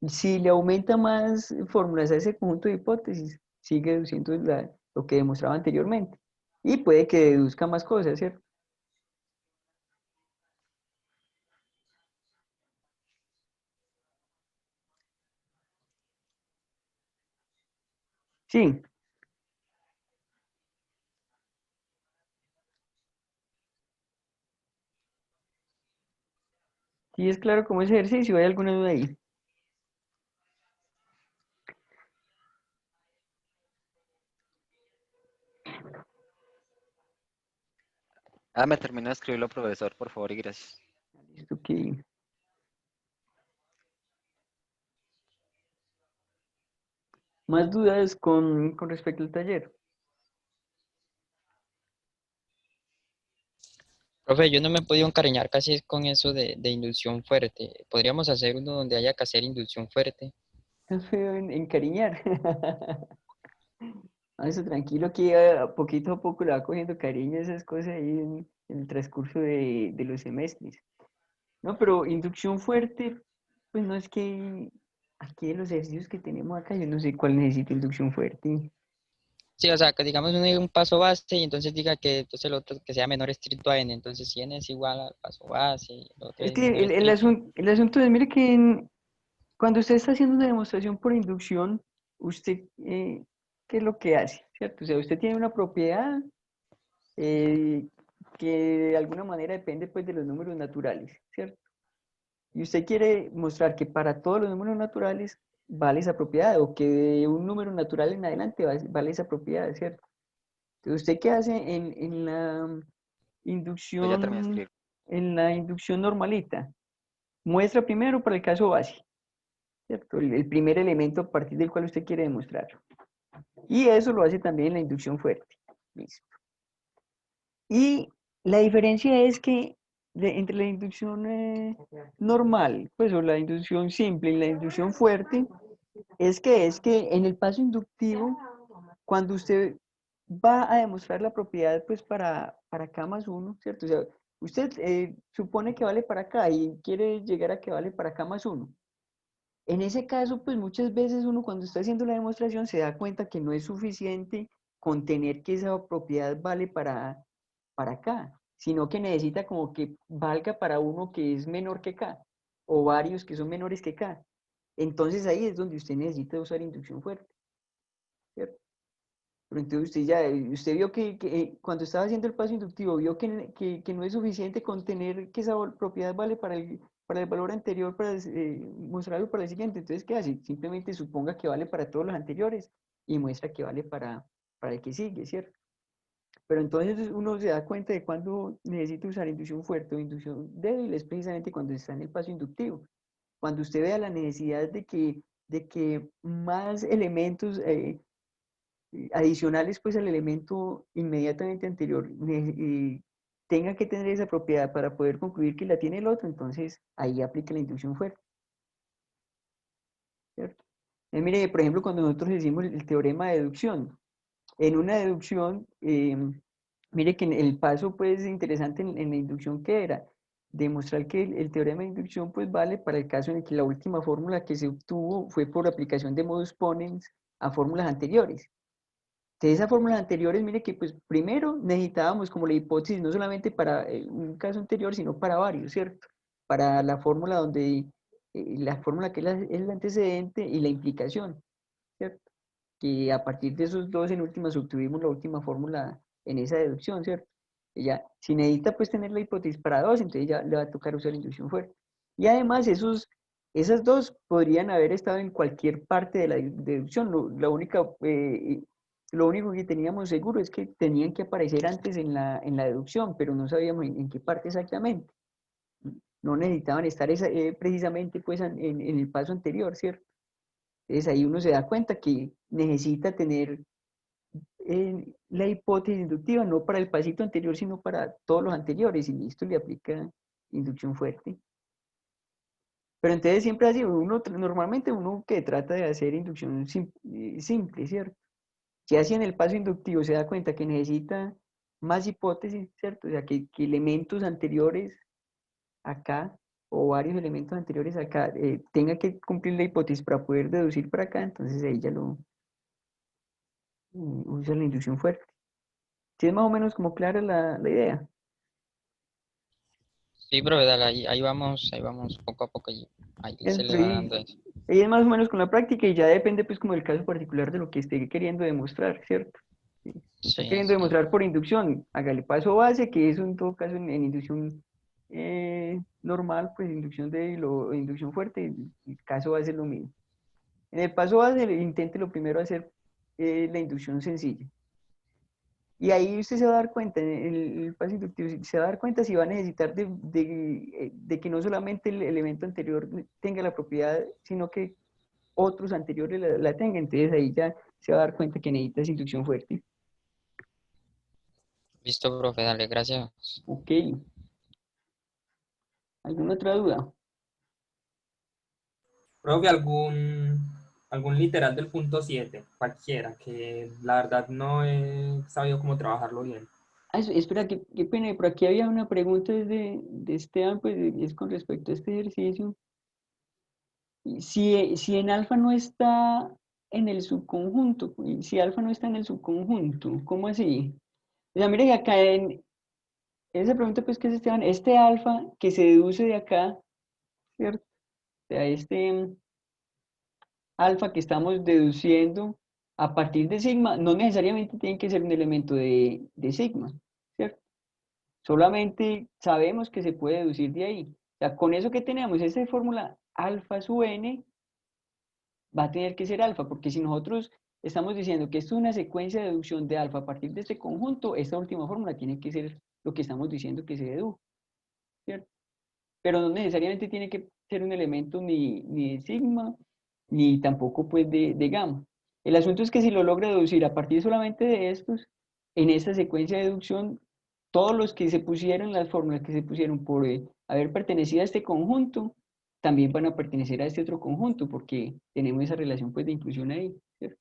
si le aumenta más fórmulas a ese conjunto de hipótesis, sigue deduciendo lo que demostraba anteriormente. Y puede que deduzca más cosas, ¿cierto? Sí. Sí, es claro cómo es ese ejercicio. ¿Hay alguna duda ahí? Ah, me terminó de escribirlo, profesor, por favor y gracias. Listo, que... ¿Más dudas con respecto al taller? Profe, yo no me he podido encariñar casi con eso de inducción fuerte. Podríamos hacer uno donde haya que hacer inducción fuerte. No feo encariñar. Ah, eso tranquilo que poquito a poco le va cogiendo cariño a esas cosas ahí en el transcurso de los semestres. No, pero inducción fuerte, pues no es que aquí de los ejercicios que tenemos acá, yo no sé cuál necesita inducción fuerte. Sí, o sea, que digamos uno diga un paso base y entonces diga que entonces el otro que sea menor estricto a n. Entonces, si n es igual al paso base y el otro Es es que menor estricto. el asunto es, mire que cuando usted está haciendo una demostración por inducción, usted, ¿qué es lo que hace? ¿Cierto? O sea, usted tiene una propiedad eh, que de alguna manera depende pues de los números naturales, ¿cierto? Y usted quiere mostrar que para todos los números naturales vale esa propiedad, o que de un número natural en adelante vale esa propiedad, ¿cierto? Entonces, ¿usted qué hace Pues ya terminé de inducción, escribir. en la inducción normalita? Muestra primero para el caso base, ¿cierto? El primer elemento a partir del cual usted quiere demostrar. Y eso lo hace también en la inducción fuerte. Listo. Y la diferencia es que entre la inducción normal, pues, o la inducción simple y la inducción fuerte, es que en el paso inductivo, cuando usted va a demostrar la propiedad, pues, para K más 1, ¿cierto? O sea, usted supone que vale para acá y quiere llegar a que vale para K más 1. En ese caso, pues muchas veces uno cuando está haciendo la demostración se da cuenta que no es suficiente con tener que esa propiedad vale para K, sino que necesita como que valga para uno que es menor que K, o varios que son menores que K. Entonces ahí es donde usted necesita usar inducción fuerte, ¿cierto? Pero entonces usted vio que cuando estaba haciendo el paso inductivo, vio que no es suficiente con tener que esa propiedad vale para el valor anterior para mostrarlo para el siguiente. Entonces, ¿qué hace? Simplemente suponga que vale para todos los anteriores y muestra que vale para el que sigue, ¿cierto? Pero entonces uno se da cuenta de cuando necesita usar inducción fuerte o inducción débil, es precisamente cuando está en el paso inductivo. Cuando usted vea la necesidad de que más elementos adicionales pues al elemento inmediatamente anterior tenga que tener esa propiedad para poder concluir que la tiene el otro, entonces ahí aplica la inducción fuerte, ¿cierto? Mire, por ejemplo, cuando nosotros decimos el teorema de deducción, en una deducción Mire que el paso pues interesante en la inducción que era demostrar que el teorema de inducción pues vale para el caso en el que la última fórmula que se obtuvo fue por aplicación de modus ponens a fórmulas anteriores. De esas fórmulas anteriores, mire que pues primero necesitábamos como la hipótesis no solamente para un caso anterior, sino para varios, ¿cierto? Para la fórmula donde, la fórmula que es el antecedente y la implicación, ¿cierto? Que a partir de esos dos en últimas obtuvimos la última fórmula en esa deducción, ¿cierto? Y ya, si necesita pues tener la hipótesis para dos, entonces ya le va a tocar usar la inducción fuerte. Y además esas dos podrían haber estado en cualquier parte de la deducción. Lo único que teníamos seguro es que tenían que aparecer antes en la deducción, pero no sabíamos en qué parte exactamente. No necesitaban estar precisamente pues en el paso anterior, ¿cierto? Entonces ahí uno se da cuenta que necesita tener la hipótesis inductiva no para el pasito anterior, sino para todos los anteriores, y esto le aplica inducción fuerte. Pero entonces siempre así, normalmente uno que trata de hacer inducción simple, ¿cierto? Si así en el paso inductivo se da cuenta que necesita más hipótesis, ¿cierto? O sea, que elementos anteriores acá, o varios elementos anteriores acá, tenga que cumplir la hipótesis para poder deducir para acá, entonces ahí ya lo usa la inducción fuerte. ¿Sí es más o menos como clara la idea? Sí, profe, dale, ahí vamos poco a poco, ahí se le va Y dando eso. ahí es más o menos con la práctica y ya depende pues como del caso particular de lo que esté queriendo demostrar, ¿cierto? Si está Sí, queriendo sí. demostrar por inducción, hágale paso base, que eso en todo caso en inducción normal, pues inducción débil o inducción fuerte, el caso base es lo mismo. En el paso base intente lo primero hacer la inducción sencilla. Y ahí usted se va a dar cuenta, en el paso inductivo, se va a dar cuenta si va a necesitar de que no solamente el elemento anterior tenga la propiedad, sino que otros anteriores la tengan. Entonces ahí ya se va a dar cuenta que necesitas inducción fuerte. Listo, profe, dale, gracias. Ok. ¿Alguna otra duda? Profe, algún literal del punto 7 cualquiera, que la verdad no he sabido cómo trabajarlo bien. Ah, espera, qué pena, por aquí había una pregunta de Esteban, pues es con respecto a este ejercicio. Si en alfa no está en el subconjunto, si alfa no está en el subconjunto, ¿cómo así? O sea, mire que acá en esa pregunta, pues, que es Esteban, este alfa que se deduce de acá, ¿cierto? O sea, este alfa que estamos deduciendo a partir de sigma, no necesariamente tiene que ser un elemento de sigma, ¿cierto? Solamente sabemos que se puede deducir de ahí. O sea, con eso que tenemos, esa fórmula alfa sub n, va a tener que ser alfa, porque si nosotros estamos diciendo que esto es una secuencia de deducción de alfa a partir de este conjunto, esta última fórmula tiene que ser lo que estamos diciendo que se deduce, ¿cierto? Pero no necesariamente tiene que ser un elemento ni de sigma, ni tampoco pues de gamma. El asunto es que si lo logra deducir a partir solamente de estos, en esta secuencia de deducción, todos los que se pusieron, las fórmulas que se pusieron por haber pertenecido a este conjunto, también van a pertenecer a este otro conjunto, porque tenemos esa relación pues de inclusión ahí, ¿cierto?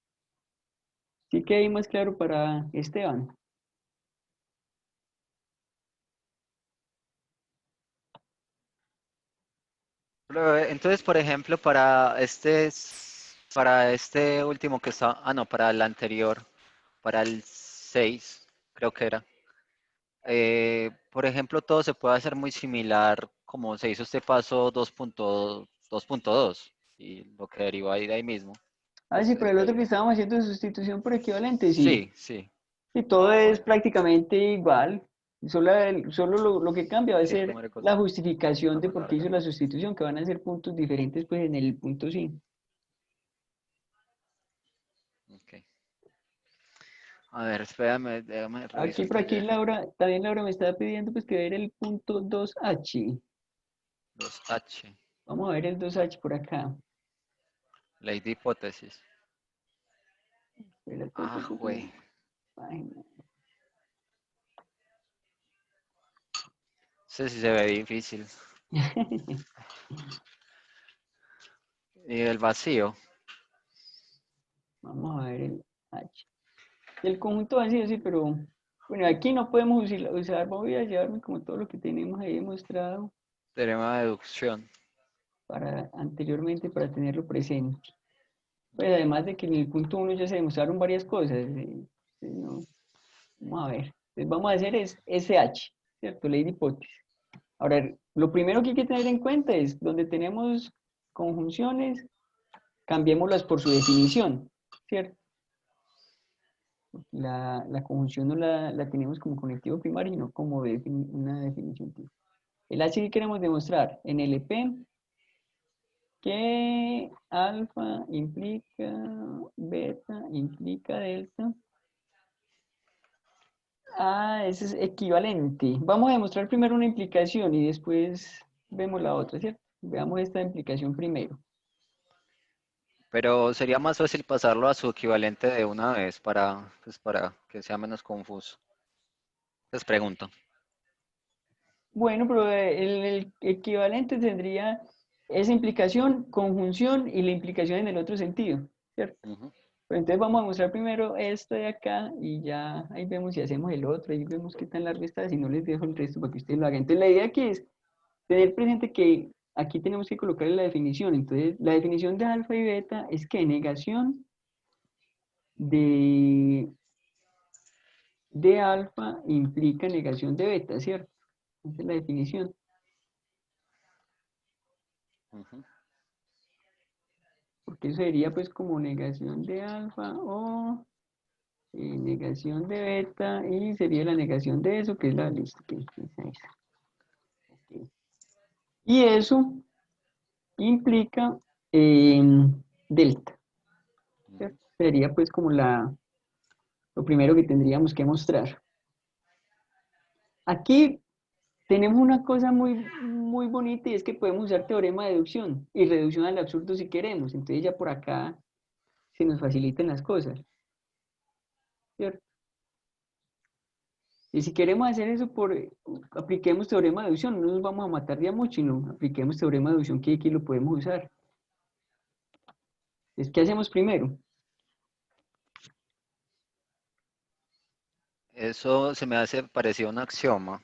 Sí que hay más claro para Esteban. Pero, entonces, por ejemplo, para este último que está, no, para el anterior, para el 6 creo que era. Por ejemplo, todo se puede hacer muy similar como se hizo este paso 2.2 y lo que deriva ahí de ahí mismo. Ah, sí, pero el otro que estábamos haciendo de sustitución por equivalente, sí. Sí, sí. Y todo Ah, es bueno. prácticamente igual. Solo lo que cambia va a Sí, ser como era cosa. la justificación Una de más por qué hizo larga. la sustitución, que van a ser puntos diferentes pues en el punto sí. Ok. A ver, espérame, déjame reviso Aquí el por aquí taller. Laura, también Laura me estaba pidiendo pues que ver el punto 2H. 2H. Vamos a ver el 2H por acá. Ley de hipótesis. Espérate, Ah, güey. página. Ese sí se ve difícil. Y el vacío. Vamos a ver el H. El conjunto vacío sí, pero Bueno, aquí no podemos usar, voy a llevarme como todo lo que tenemos ahí demostrado Teorema de deducción. anteriormente para tenerlo presente. Pues además de que en el punto 1 ya se demostraron varias cosas. No, vamos a ver. Entonces vamos a hacer es SH, ¿cierto? Ley de hipótesis. Ahora, lo primero que hay que tener en cuenta es donde tenemos conjunciones, cambiémoslas por su definición, ¿cierto? La conjunción no la tenemos como conectivo primario, sino como una definición tipo. El H que queremos demostrar en LP que alfa implica beta, implica delta. Ah, ese es equivalente. Vamos a demostrar primero una implicación y después vemos la otra, ¿cierto? Veamos esta implicación primero. Pero sería más fácil pasarlo a su equivalente de una vez pues para que sea menos confuso. Les pregunto. Bueno, pero el equivalente tendría esa implicación, conjunción y la implicación en el otro sentido, ¿cierto? Ujú. Pero entonces vamos a mostrar primero esto de acá y ya ahí vemos si hacemos el otro, ahí vemos qué tan largo está, si no les dejo el resto para que ustedes lo hagan. Entonces la idea aquí es tener presente que aquí tenemos que colocarle la definición. Entonces la definición de alfa y beta es que negación de alfa implica negación de beta, ¿cierto? Esa es la definición. Ujú. Porque eso sería pues como negación de alfa o negación de beta y sería la negación de eso, que es la lista que es esa. Ok. Y eso implica delta, ¿cierto? Sería pues como lo primero que tendríamos que mostrar. Aquí tenemos una cosa muy bonita y es que podemos usar teorema de deducción y reducción al absurdo si queremos. Entonces ya por acá se nos facilitan las cosas, ¿cierto? Y si queremos hacer eso, apliquemos teorema de deducción, no nos vamos a matar de a mucho, sino apliquemos teorema de deducción que aquí lo podemos usar. ¿Qué hacemos primero? Eso se me hace parecido a un axioma.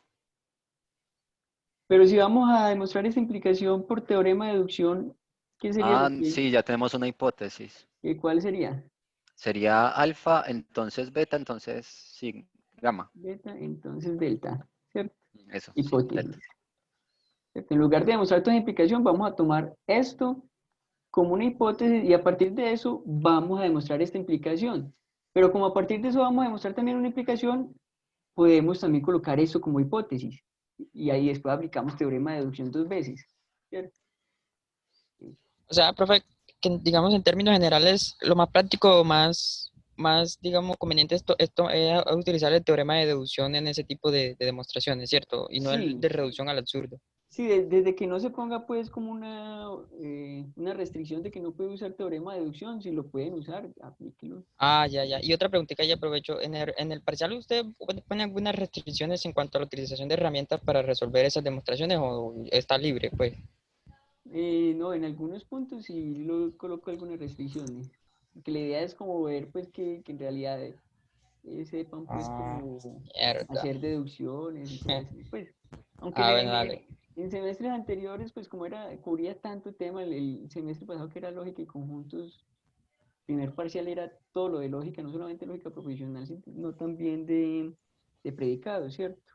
Pero si vamos a demostrar esta implicación por teorema de deducción, ¿qué sería Ah, sí, ya tenemos una hipótesis. cuál sería? Sería alfa, entonces beta, entonces sí, gamma. Beta, entonces delta, ¿cierto? Eso, sí, Hipótesis. delta. ¿Cierto? En lugar de demostrar toda implicación, vamos a tomar esto como una hipótesis y a partir de eso vamos a demostrar esta implicación. Pero como a partir de eso vamos a demostrar también una implicación, podemos también colocar eso como hipótesis. Y ahí después aplicamos teorema de deducción dos veces, ¿cierto? O sea, profe, que digamos en términos generales, lo más práctico, más digamos, conveniente esto es utilizar el teorema de deducción en ese tipo de demostraciones, ¿cierto? Y no el Sí, de reducción al absurdo. sí, desde que no se ponga pues como una restricción de que no puede usar teorema de deducción, si lo pueden usar, aplíquenlo. Ah, ya, ya. Y otra preguntita ya aprovecho. En el parcial usted pone algunas restricciones en cuanto a la utilización de herramientas para resolver esas demostraciones o está libre, pues. No, en algunos puntos sí lo coloco algunas restricciones. Que la idea es como ver pues que en realidad sepan pues Ah, como mierda. hacer deducciones y cosas así. Pues, aunque Ah, bueno, dale. en semestres anteriores pues como cubría tanto tema, el semestre pasado que era lógica y conjuntos, primer parcial era todo lo de lógica, no solamente lógica proposicional, sino también de predicado, ¿cierto?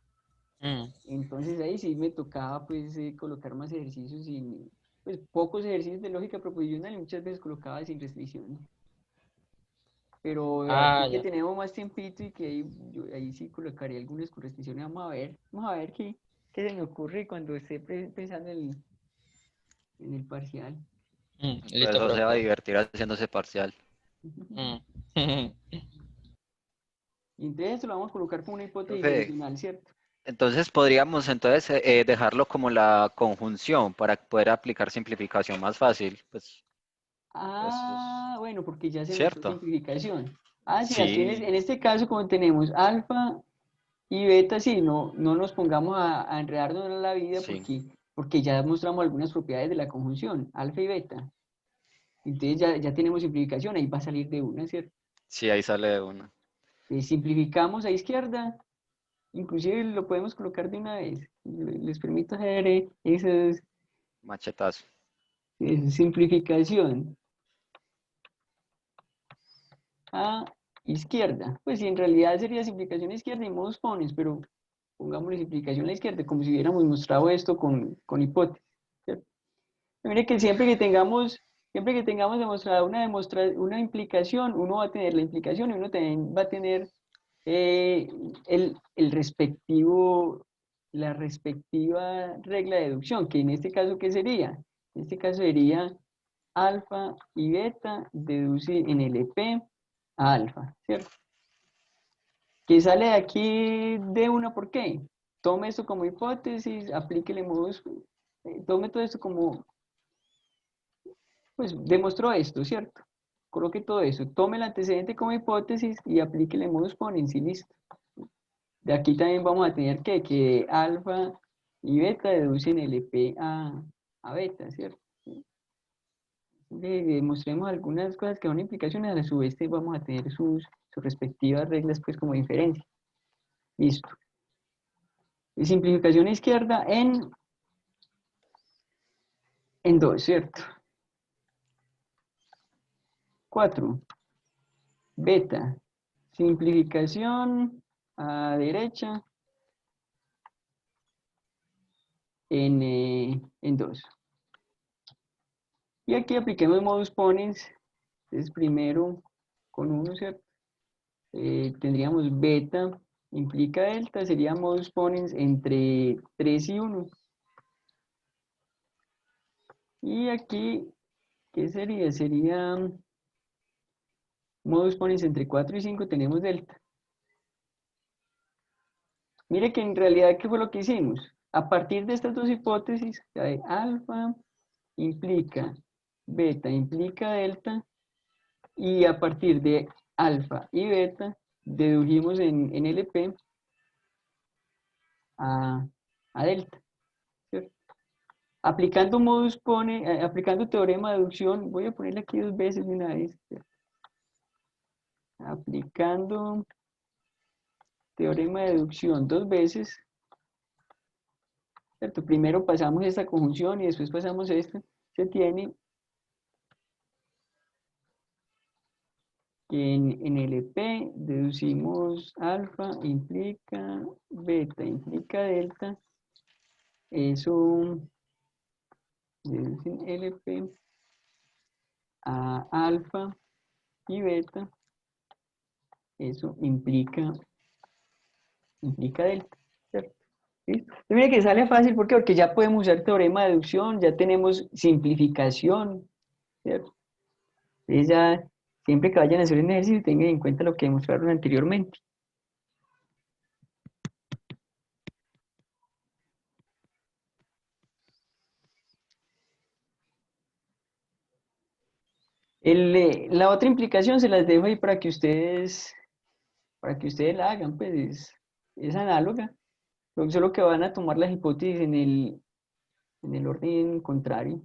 Mm. Entonces ahí sí me tocaba pues colocar más ejercicios y pues pocos ejercicios de lógica proposicional y muchas veces colocaba sin restricciones. Pero Ah, aquí que ya. tenemos más tiempito y que ahí sí colocaría algunas con restricciones, vamos a ver qué se me ocurre cuando esté pensando en el parcial. Mm, El listo, profesor se va a profe. divertir haciéndose parcial. Mm. Y entonces eso lo vamos a colocar como una hipótesis Profe, deduccional, ¿cierto? entonces podríamos entonces dejarlo como la conjunción para poder aplicar simplificación más fácil. Pues, Ah, bueno, porque ya se mostró ¿cierto? simplificación. Ah, sí, aquí Sí, en este caso, como tenemos alfa y beta, sí, no nos pongamos a enredarnos en la vida sí, porque ya mostramos algunas propiedades de la conjunción, alfa y beta. Entonces ya tenemos simplificación, ahí va a salir de una, ¿cierto? sí, ahí sale de una. Simplificamos a izquierda inclusive lo podemos colocar de una vez. Les permito hacer esa Machetazo. simplificación a izquierda. Pues si en realidad sería simplificación a izquierda y modus ponens, pero pongámosle simplificación a la izquierda, como si hubiéramos mostrado esto con hipótesis. ¿Cierto? Mire que siempre que tengamos demostrada una implicación, uno va a tener la implicación y uno también va a tener el respectivo, la respectiva regla de deducción, que en este caso, ¿qué sería? En este caso sería alfa y beta, deduce en LP a alfa, ¿cierto? Que sale de aquí de una, ¿por qué? Tome esto como hipótesis, aplíquele modus, tome todo esto como, pues demostró esto, ¿cierto? Coloque todo eso, tome el antecedente como hipótesis y aplíquele modus ponens y listo. De aquí también vamos a tener que alfa y beta deducen LP a beta, ¿cierto? Demostremos algunas cosas que son implicaciones, a su vez vamos a tener sus respectivas reglas pues como diferencia. Listo. Y simplificación izquierda en 2, ¿cierto? 4. Beta. Simplificación a derecha en 2. Y aquí apliquemos modus ponens. Entonces primero con 1, ¿cierto? Tendríamos beta implica delta, sería modus ponens entre 3 y 1. Y aquí, ¿qué sería? Sería modus ponens entre 4 y 5, tenemos delta. Mire que en realidad, ¿qué fue lo que hicimos? A partir de estas dos hipótesis, la de alfa implica beta implica delta, y a partir de alfa y beta, dedujimos en LP a delta, ¿cierto? Aplicando aplicando teorema de deducción, voy a ponerle aquí 2 veces de una vez, ¿cierto? Aplicando teorema de deducción 2 veces, ¿cierto? Primero pasamos esta conjunción y después pasamos esta, se tiene que en LP deducimos alfa implica beta implica delta, eso deducen LP a alfa y beta, eso implica delta, ¿cierto? ¿Sí? Mira que sale fácil, ¿por qué? Porque ya podemos usar teorema de deducción, ya tenemos simplificación, ¿cierto? Entonces ya, siempre que vayan a hacer un ejercicio, tengan en cuenta lo que demostraron anteriormente. La otra implicación se las dejo ahí para que ustedes la hagan, pues es análoga, solo que van a tomar las hipótesis en el orden contrario.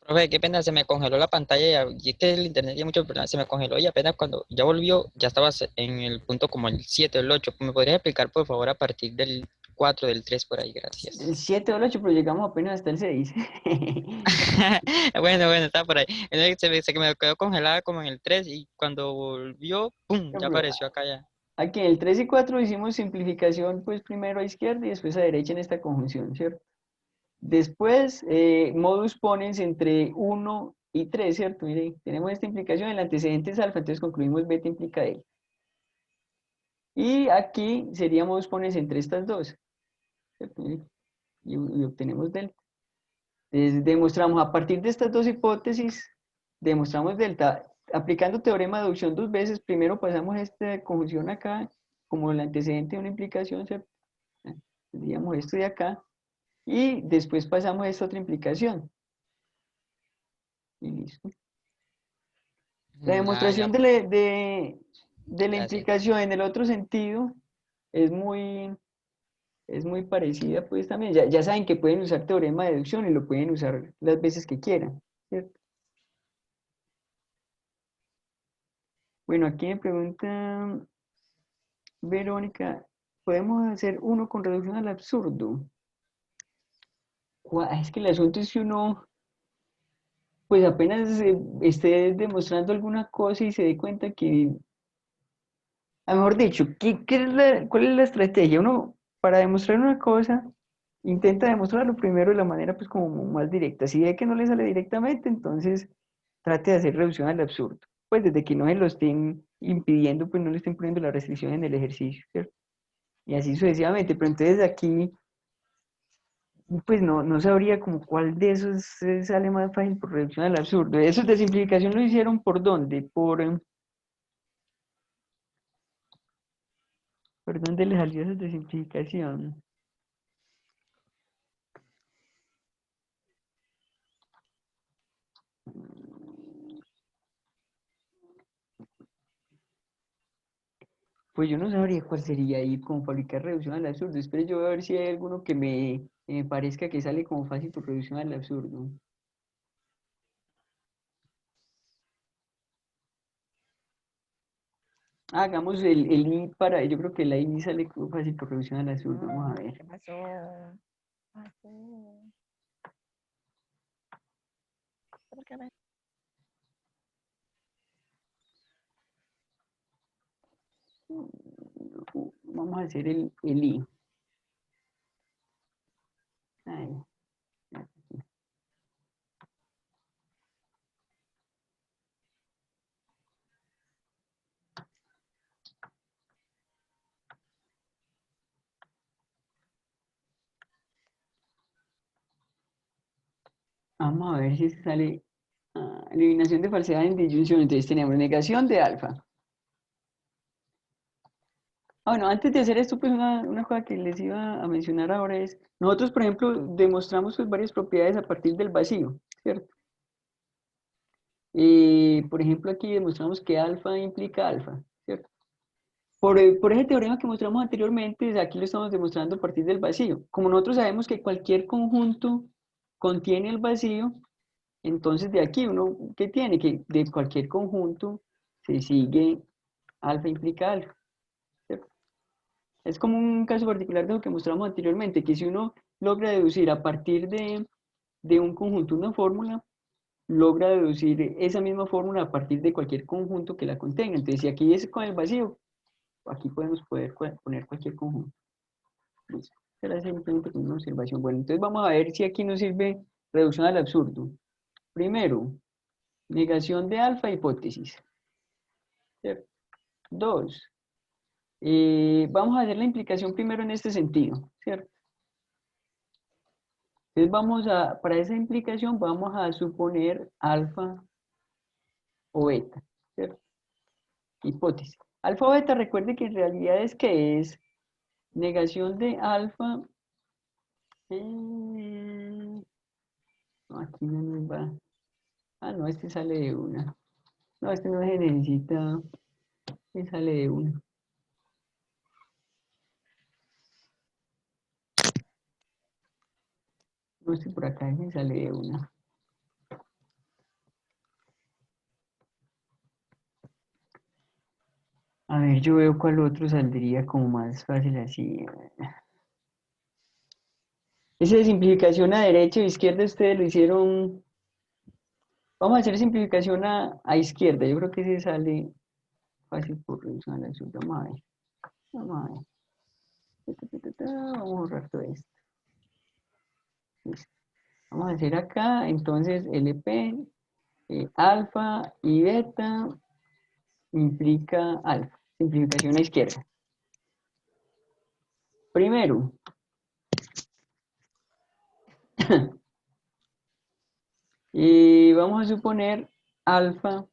Profe, qué pena, se me congeló la pantalla y es que el internet tiene muchos problemas, se me congeló y apenas cuando ya volvió, ya estaba en el punto como el 7 o el 8. ¿Me podrías explicar, por favor, a partir del 4 del 3 por ahí? Gracias. El 7 o el 8, pero llegamos apenas hasta el 6. Bueno, está por ahí. Entonces, se me quedó congelada como en el 3 y cuando volvió, ¡pum!, ya apareció acá ya. Aquí en el 3 y 4 hicimos simplificación, pues primero a izquierda y después a derecha en esta conjunción, ¿cierto? Después, modus ponens entre 1 y 3, ¿cierto? Miren, tenemos esta implicación, el antecedente es alfa, entonces concluimos beta implica delta. Y aquí sería modus ponens entre estas dos, ¿cierto? Miren, y obtenemos delta. Entonces, demostramos a partir de estas dos hipótesis, demostramos delta. Aplicando teorema de deducción 2 veces, primero pasamos esta conjunción acá, como el antecedente de una implicación, ¿cierto? Tendríamos esto de acá, y después pasamos a esta otra implicación. Y listo. La demostración Ya, de la gracias. implicación en el otro sentido es muy parecida, pues también. Ya saben que pueden usar teorema de deducción y lo pueden usar las veces que quieran, ¿cierto? Bueno, aquí me pregunta Verónica, podemos hacer uno con reducción al absurdo. Es que el asunto es que uno, pues apenas esté demostrando alguna cosa y se dé cuenta que, a mejor dicho, ¿cuál es la estrategia? Uno, para demostrar una cosa, intenta demostrarlo primero de la manera pues como más directa. Si ve que no le sale directamente, entonces trate de hacer reducción al absurdo. Pues desde que no se lo estén impidiendo, pues no le estén poniendo la restricción en el ejercicio, ¿cierto? Y así sucesivamente. Pero entonces aquí, pues no sabría como cuál de esos sale más fácil por reducción al absurdo. Esos de simplificación lo hicieron ¿por dónde? ¿Por dónde les salió esos de simplificación? Pues yo no sabría cuál sería ahí como fabricar reducción al absurdo. Espero yo a ver si hay alguno que me parezca que sale como fácil por reducción al absurdo. Hagamos el I para, yo creo que la I sale como fácil por reducción al absurdo. Vamos a ver. ¿Qué pasó? Pasó. ¿Por qué me- Vamos a hacer el I. Ay, vamos a ver si sale eliminación de falsedad en disyunción. Entonces tenemos negación de alfa. Bueno, antes de hacer esto, pues una cosa que les iba a mencionar ahora es, nosotros, por ejemplo, demostramos pues, varias propiedades a partir del vacío, ¿cierto? Por ejemplo, aquí demostramos que alfa implica alfa, ¿cierto? Por ese teorema que mostramos anteriormente, aquí lo estamos demostrando a partir del vacío. Como nosotros sabemos que cualquier conjunto contiene el vacío, entonces de aquí uno, ¿qué tiene? Que de cualquier conjunto se sigue alfa implica alfa, ¿cierto? Es como un caso particular de lo que mostramos anteriormente, que si uno logra deducir a partir de un conjunto una fórmula, logra deducir esa misma fórmula a partir de cualquier conjunto que la contenga. Entonces, si aquí es con el vacío, aquí podemos poner cualquier conjunto. Listo. Será simplemente como una observación. Bueno, entonces vamos a ver si aquí nos sirve reducción al absurdo. Primero, negación de alfa, hipótesis. ¿Cierto? Dos, vamos a hacer la implicación primero en este sentido, ¿cierto? Entonces para esa implicación vamos a suponer alfa o beta, ¿cierto? Hipótesis. Alfa o beta, recuerde que en realidad es negación de alfa. No, aquí no nos va. Ah, no, este sale de una. No, este no se necesita. Este sale de una. No, este por acá, este sale de una. A ver, yo veo cuál otro saldría como más fácil así. Ese de simplificación a derecha e izquierda, ustedes lo hicieron. Vamos a hacer simplificación a izquierda. Yo creo que ese sale fácil por reducción a la azul. Vamos a ver. Vamos a ver. Vamos a borrar todo esto. Listo. Vamos a hacer acá, entonces, LP, alfa y beta implica alfa. Simplificación a izquierda. Primero, vamos a suponer alfa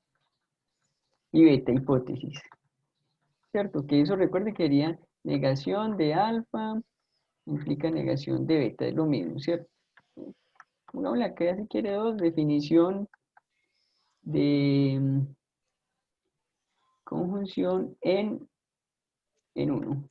y beta, hipótesis. ¿Cierto? Que eso recuerde que sería negación de alfa implica negación de beta, es lo mismo, ¿cierto? Pongámosle acá si quiere dos, definición de conjunción en uno.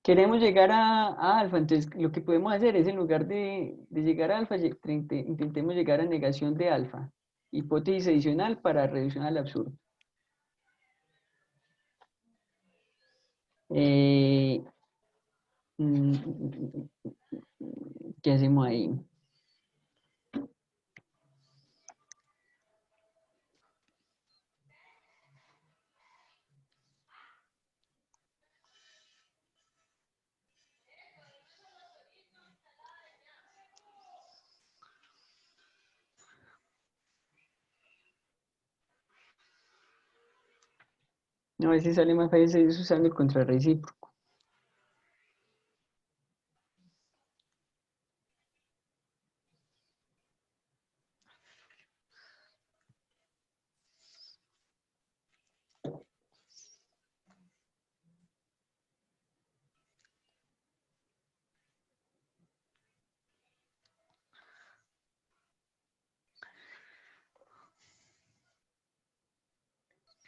Queremos llegar a alfa, entonces lo que podemos hacer es en lugar de llegar a alfa, intentemos llegar a negación de alfa. Hipótesis adicional para reducción al absurdo. Eh, mm, ¿Qué hacemos ahí? No, a veces sale más fácil seguir usando el contrarrecíproco.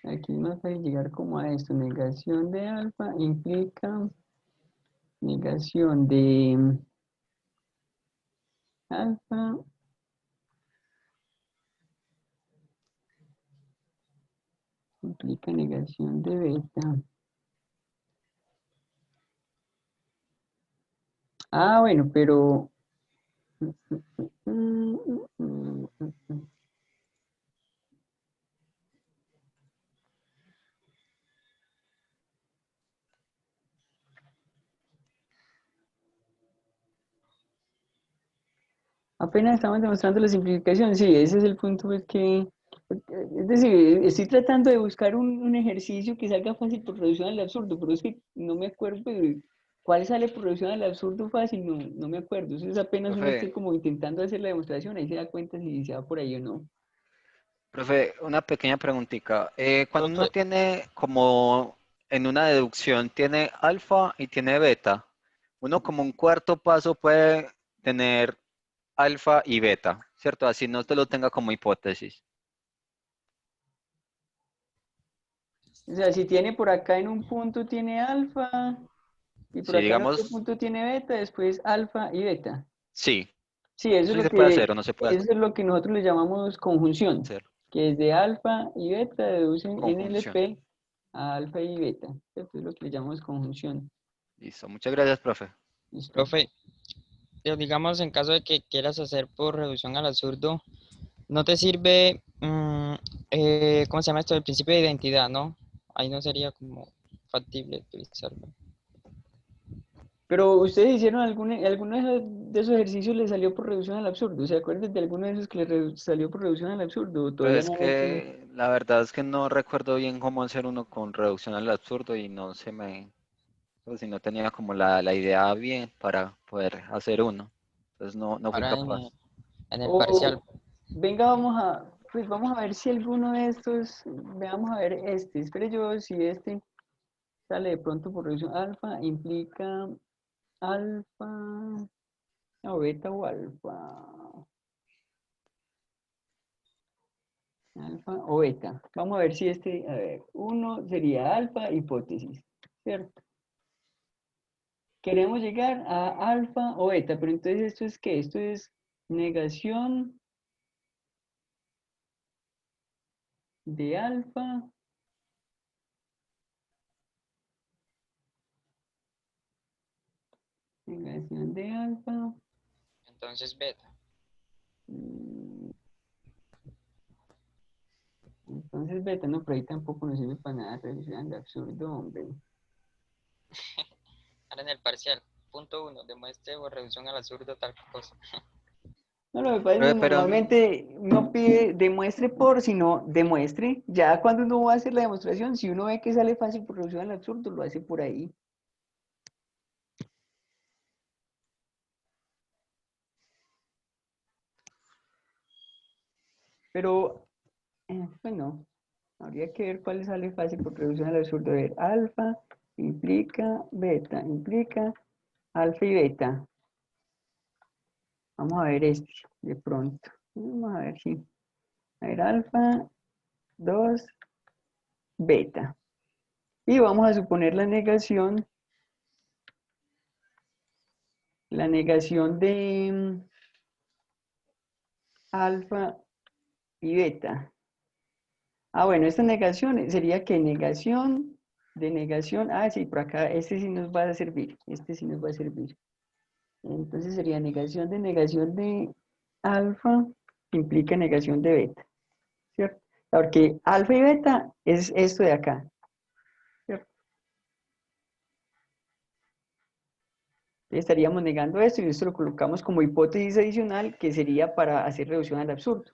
Aquí es más fácil llegar como a esto. Negación de alfa implica negación de alfa implica negación de beta. Ah, bueno, pero apenas estamos demostrando la simplificación. Sí, ese es el punto, pues, es decir, estoy tratando de buscar un ejercicio que salga fácil por reducción al absurdo, pero es que no me acuerdo de cuál sale por reducción al absurdo fácil, no me acuerdo. Entonces apenas uno esté Profe, como intentando hacer la demostración, ahí se da cuenta si se va por ahí o no. profe, una pequeña preguntita. Cuando uno Profe, tiene como en una deducción, tiene alfa y tiene beta, uno como un cuarto paso puede tener alfa y beta, ¿cierto? Así no te lo tenga como hipótesis. O sea, si tiene por acá en un punto tiene alfa y por Si acá en otro digamos, punto tiene beta, después alfa y beta. sí, Sí, eso eso es sí lo se puede que, hacer o no se puede eso es lo que nosotros le llamamos conjunción, hacer. que es de alfa y beta deducen Conjunción. NLP a alfa y beta. Esto es lo que le llamamos conjunción. Listo, muchas gracias, profe. ¿Listo? profe, digamos en caso de que quieras hacer por reducción al absurdo, no te sirve, ¿cómo se llama esto? El principio de identidad, ¿no? Ahí no sería como factible utilizarlo. Pero ustedes hicieron alguno de esos ejercicios les salió por reducción al absurdo. ¿Se acuerdan de alguno de esos que salió por reducción al absurdo? ¿O Pero todavía es no han hecho? que la verdad es que no recuerdo bien cómo hacer uno con reducción al absurdo y no se me, pues si no tenía como la idea bien para poder hacer uno. Entonces no fui Ahora capaz. en el parcial. O venga, pues vamos a ver si alguno de estos, veamos a ver este. Espere yo si este sale de pronto por reducción alfa, implica alfa, o beta o alfa. Alfa o beta. Vamos a ver si este, a ver, uno sería alfa, hipótesis, ¿cierto? Queremos llegar a alfa o beta, pero entonces ¿esto es qué? Esto es negación de alfa, negación de alfa. Entonces beta. mm, Entonces beta, no, pero ahí tampoco nos sirve para nada, reducción de absurdo, hombre. Ahora en el parcial. Punto 1. Demuestre por reducción al absurdo tal cosa. No, lo que pasa es que Pero normalmente no pide demuestre por, sino demuestre. Ya cuando uno va a hacer la demostración, si uno ve que sale fácil por reducción al absurdo, lo hace por ahí. Pero, pues no, habría que ver cuál sale fácil por reducción al absurdo. A ver, alfa implica alfa y beta. Vamos a ver este, de pronto. Vamos a ver si. A ver, alfa, 2, beta. Y vamos a suponer la negación de alfa y beta. Ah, bueno, esta negación sería que negación de negación. Ah, sí, por acá, este sí nos va a servir. Este sí nos va a servir. Entonces sería negación de alfa implica negación de beta, ¿cierto? Porque alfa y beta es esto de acá, ¿cierto? Estaríamos negando esto y esto lo colocamos como hipótesis adicional que sería para hacer reducción al absurdo.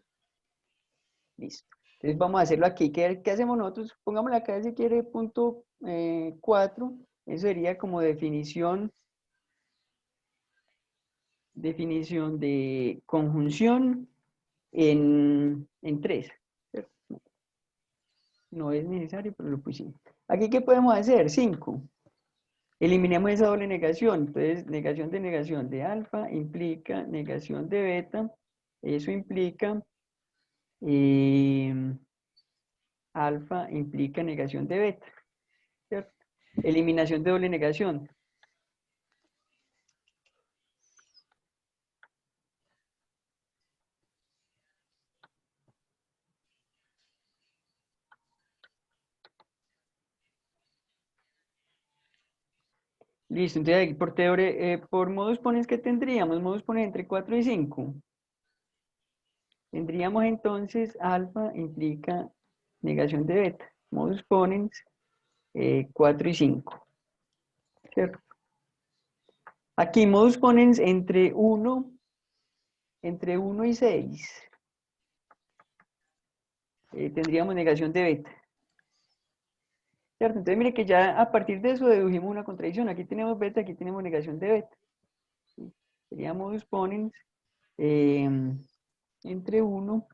Listo. Entonces vamos a hacerlo aquí. ¿Qué hacemos nosotros? Pongámosle acá si quiere punto 4. Eso sería como definición de conjunción en 3. No es necesario, pero lo pusimos. Aquí, ¿qué podemos hacer? 5. Eliminemos esa doble negación. Entonces, negación de alfa implica negación de beta. Eso implica alfa implica negación de beta, ¿cierto? Eliminación de doble negación. Listo, entonces aquí por modus ponens, ¿qué tendríamos? Modus ponens entre 4 y 5. Tendríamos entonces alfa implica negación de beta. Modus ponens 4 y 5. ¿Cierto? Aquí modus ponens entre 1 y 6. Tendríamos negación de beta. ¿Cierto? Entonces mire que ya a partir de eso dedujimos una contradicción. Aquí tenemos beta, aquí tenemos negación de beta. ¿Sí? Sería modus ponens entre 1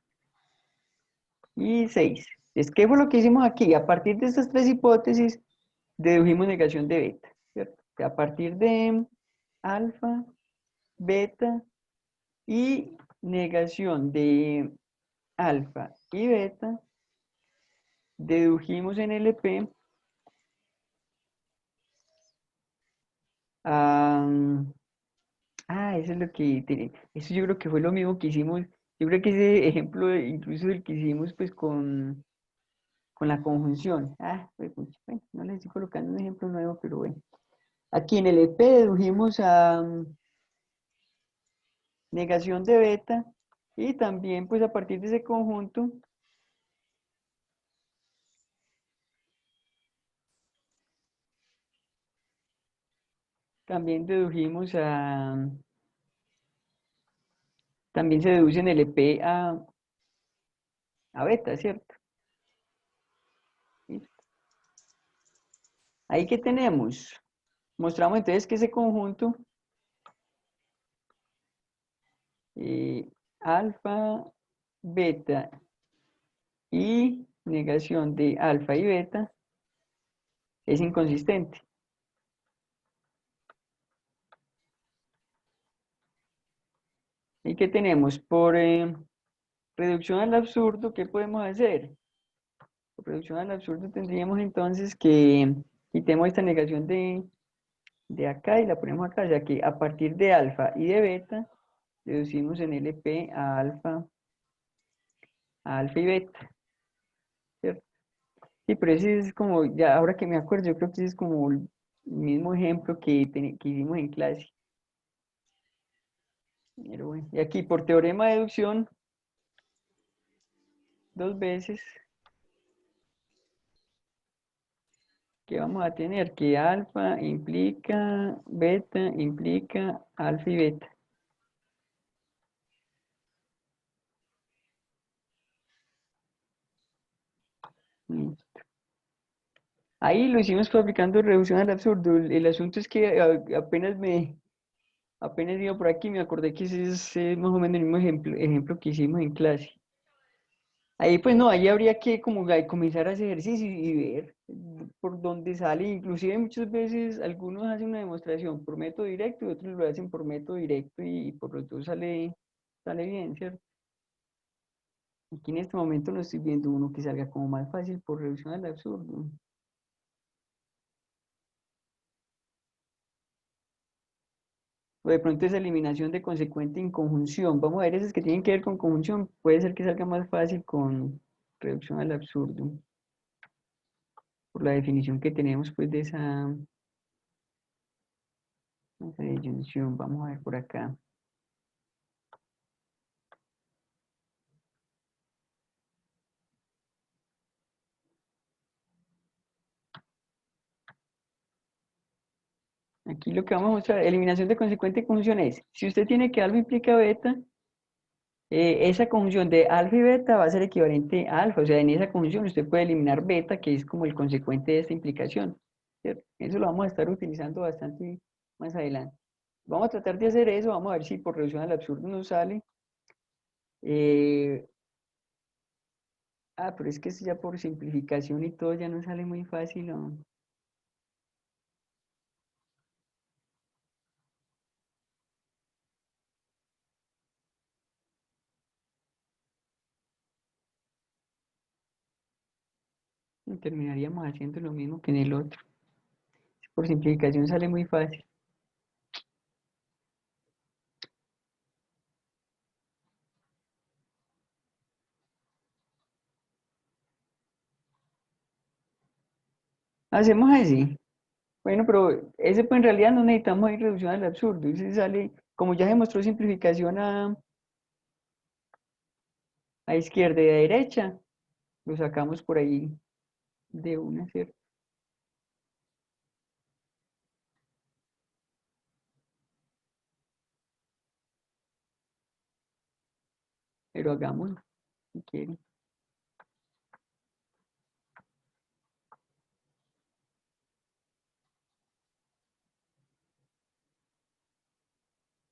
y 6. Entonces, ¿qué fue lo que hicimos aquí? A partir de estas tres hipótesis, dedujimos negación de beta. ¿Cierto? Que a partir de alfa, beta y negación de alfa y beta, dedujimos en LP eso es lo que eso yo creo que fue lo mismo que hicimos. Yo creo que ese ejemplo, incluso el que hicimos pues con la conjunción. Pues, bueno, no les estoy colocando un ejemplo nuevo, pero bueno. Aquí en el EP dedujimos a negación de beta y también pues a partir de ese conjunto también dedujimos también se deduce en el EP a beta, ¿cierto? ¿Listo? Ahí que tenemos. Mostramos entonces que ese conjunto alfa, beta y negación de alfa y beta es inconsistente. ¿Y qué tenemos? Por reducción al absurdo, ¿qué podemos hacer? Por reducción al absurdo tendríamos entonces que quitemos esta negación de acá y la ponemos acá, ya que a partir de alfa y de beta deducimos en LP a alfa y beta, ¿cierto? Sí, pero ese es como, ya ahora que me acuerdo, yo creo que ese es como el mismo ejemplo que hicimos en clase. Pero bueno, y aquí por teorema de deducción, 2 veces, que vamos a tener que alfa implica beta implica alfa y beta. Listo. Ahí lo hicimos fabricando reducción al absurdo. El asunto es que apenas iba por aquí, me acordé que ese es más o menos el mismo ejemplo que hicimos en clase. Ahí pues no, ahí habría que como comenzar a hacer ejercicio y ver por dónde sale. Inclusive muchas veces algunos hacen una demostración por método directo y otros lo hacen por método directo y por los dos sale bien, ¿cierto? Aquí en este momento no estoy viendo uno que salga como más fácil por reducción al absurdo. O de pronto esa eliminación de consecuente en conjunción. Vamos a ver esas que tienen que ver con conjunción. Puede ser que salga más fácil con reducción al absurdo. por la definición que tenemos pues de esa disyunción. Vamos a ver por acá. Aquí lo que vamos a mostrar, eliminación de consecuente conjunción es, si usted tiene que alfa implica beta, esa conjunción de alfa y beta va a ser equivalente a alfa, o sea, en esa conjunción usted puede eliminar beta, que es como el consecuente de esta implicación, ¿cierto? Eso lo vamos a estar utilizando bastante más adelante. Vamos a tratar de hacer eso, vamos a ver si por reducción al absurdo nos sale. Pero es que esto ya por simplificación y todo ya no sale muy fácil, ¿no? Y terminaríamos haciendo lo mismo que en el otro. Por simplificación sale muy fácil. Hacemos así. Bueno, pero ese pues en realidad no necesitamos ir reducción al absurdo. Ese sale, como ya se mostró simplificación a izquierda y a derecha, lo sacamos por ahí de una, ¿cierto? Pero hagámoslo, si quieren.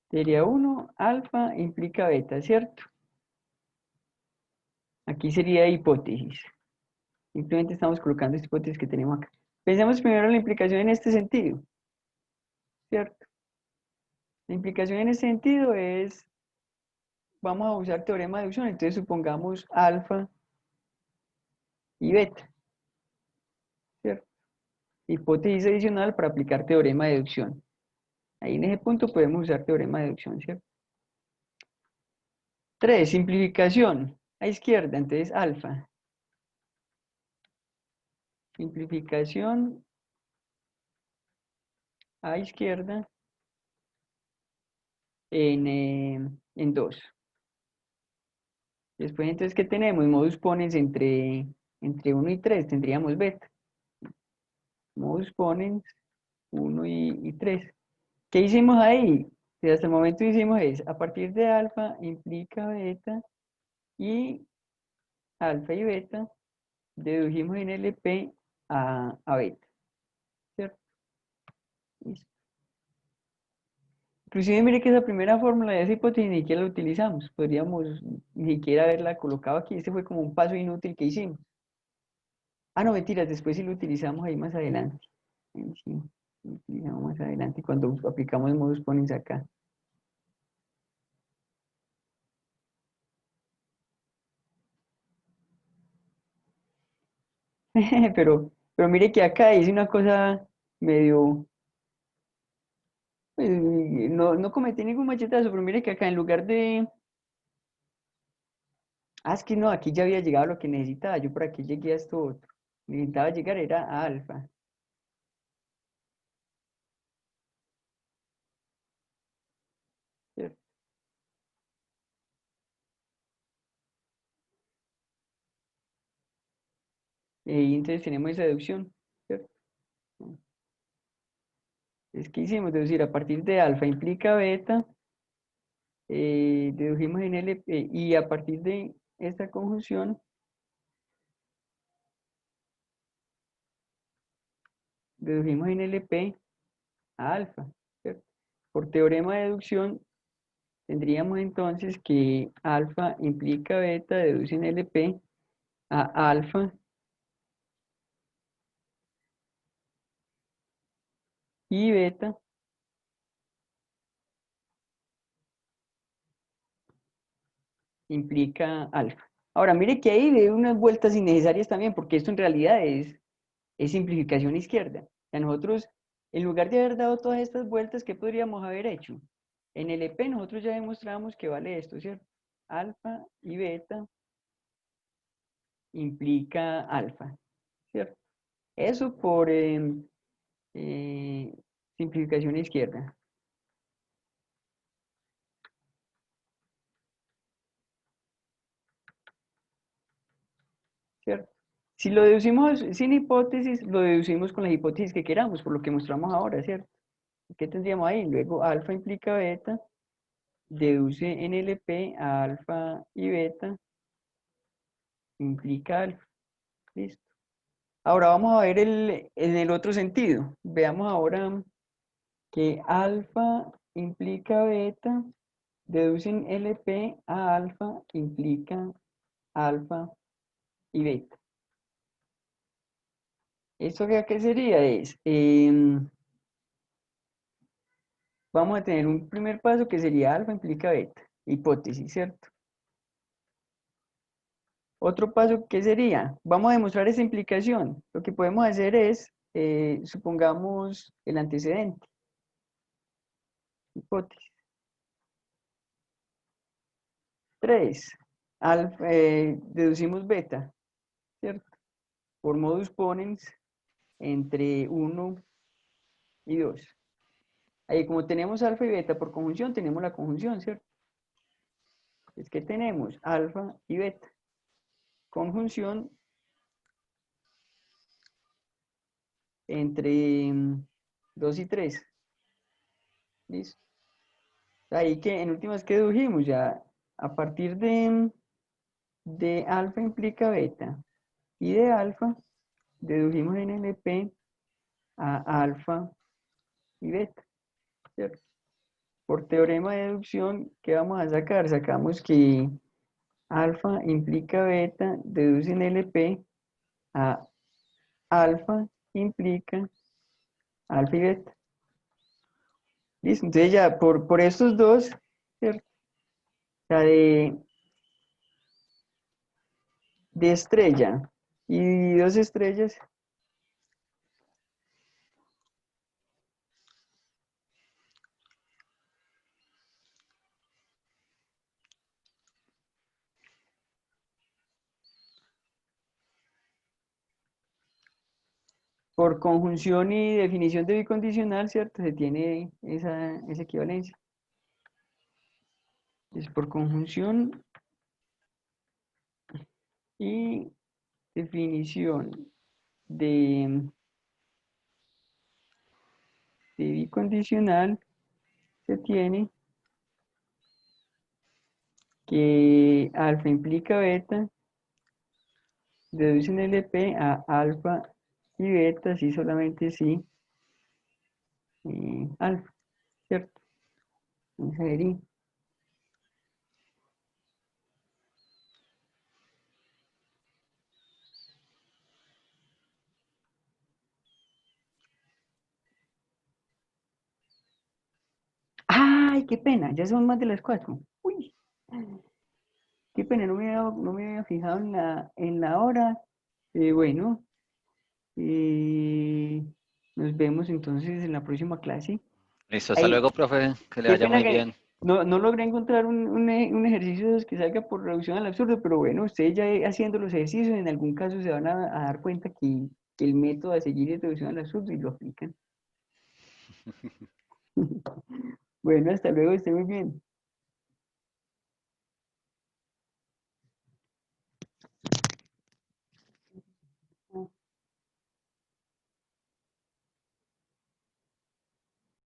Sería 1, alfa implica beta, ¿cierto? Aquí sería hipótesis. Simplemente estamos colocando esta hipótesis que tenemos acá. Pensemos primero en la implicación en este sentido, ¿cierto? La implicación en este sentido es, vamos a usar teorema de deducción, entonces supongamos alfa y beta, ¿cierto? Hipótesis adicional para aplicar teorema de deducción. Ahí en ese punto podemos usar teorema de deducción, ¿cierto? 3, simplificación a izquierda, entonces alfa. Simplificación a izquierda en 2. Después, entonces, ¿qué tenemos? Modus ponens entre 1 y 3, tendríamos beta. Modus ponens 1 y 3. ¿Qué hicimos ahí? Si hasta el momento hicimos es, a partir de alfa implica beta y alfa y beta, dedujimos en LP a beta, ¿cierto? Listo. Inclusive mire que esa primera fórmula de esa hipótesis ni siquiera la utilizamos, podríamos ni siquiera haberla colocado aquí, este fue como un paso inútil que hicimos. No, mentiras, después sí lo utilizamos ahí más adelante. Ahí sí, lo utilizamos más adelante cuando aplicamos modus ponens acá. Pero mire que acá dice una cosa medio, no cometí ningún machetazo, pero mire que acá en lugar de, es que no, aquí ya había llegado a lo que necesitaba, yo por aquí llegué a esto otro, necesitaba llegar era a alfa, ¿cierto? Y entonces tenemos esa deducción, ¿cierto? Es que hicimos deducir a partir de alfa implica beta, dedujimos en LP y a partir de esta conjunción dedujimos en LP a alfa, ¿cierto? Por teorema de deducción tendríamos entonces que alfa implica beta, deduce en LP a alfa y beta implica alfa. Ahora, mire que ahí ve unas vueltas innecesarias también, porque esto en realidad es simplificación izquierda. O sea, nosotros, en lugar de haber dado todas estas vueltas, ¿qué podríamos haber hecho? En el EP nosotros ya demostramos que vale esto, ¿cierto? Alfa y beta implica alfa, ¿cierto? Eso por simplificación a izquierda. ¿Cierto? Si lo deducimos sin hipótesis, lo deducimos con las hipótesis que queramos, por lo que mostramos ahora, ¿cierto? ¿Qué tendríamos ahí? Luego alfa implica beta, deduce NLP a alfa y beta, implica alfa. Listo. Ahora vamos a ver en el otro sentido. Veamos ahora que alfa implica beta, deducen LP a alfa, implica alfa y beta. ¿Esto qué sería? Vamos a tener un primer paso que sería alfa implica beta, hipótesis, ¿cierto? Otro paso, ¿qué sería? Vamos a demostrar esa implicación. Lo que podemos hacer es, supongamos el antecedente, hipótesis. 3. Alfa, deducimos beta, ¿cierto? Por modus ponens entre 1 y 2. Ahí como tenemos alfa y beta por conjunción, tenemos la conjunción, ¿cierto? Es que tenemos alfa y beta. Conjunción entre 2 y 3. ¿Listo? Ahí que en últimas que dedujimos ya a partir de alfa implica beta y de alfa dedujimos en NP a alfa y beta, ¿cierto? Por teorema de deducción, ¿qué vamos a sacar? Sacamos que alfa implica beta, deducen LP a alfa implica alfa y beta. ¿Listo? Entonces ya por estos dos, ¿cierto? La de estrella y dos estrellas, por conjunción y definición de bicondicional, ¿cierto? Se tiene esa equivalencia. Es por conjunción y definición de bicondicional se tiene que alfa implica beta, deducen LP a alfa y beta, sí, solamente sí, alfa, ¿cierto? Vamos a ver y- ¡Ay, qué pena! Ya son más de las 4. ¡Uy! Qué pena, no me había fijado en la hora. Bueno, eh, nos vemos entonces en la próxima clase. Listo, hasta Ay, luego, profe, que le qué vaya pena muy que bien. no logré encontrar un ejercicio de esos que salga por reducción al absurdo, pero bueno, ustedes ya haciendo los ejercicios, en algún caso se van a dar cuenta que el método a seguir es reducción al absurdo y lo aplican. Bueno, hasta luego, estén muy bien.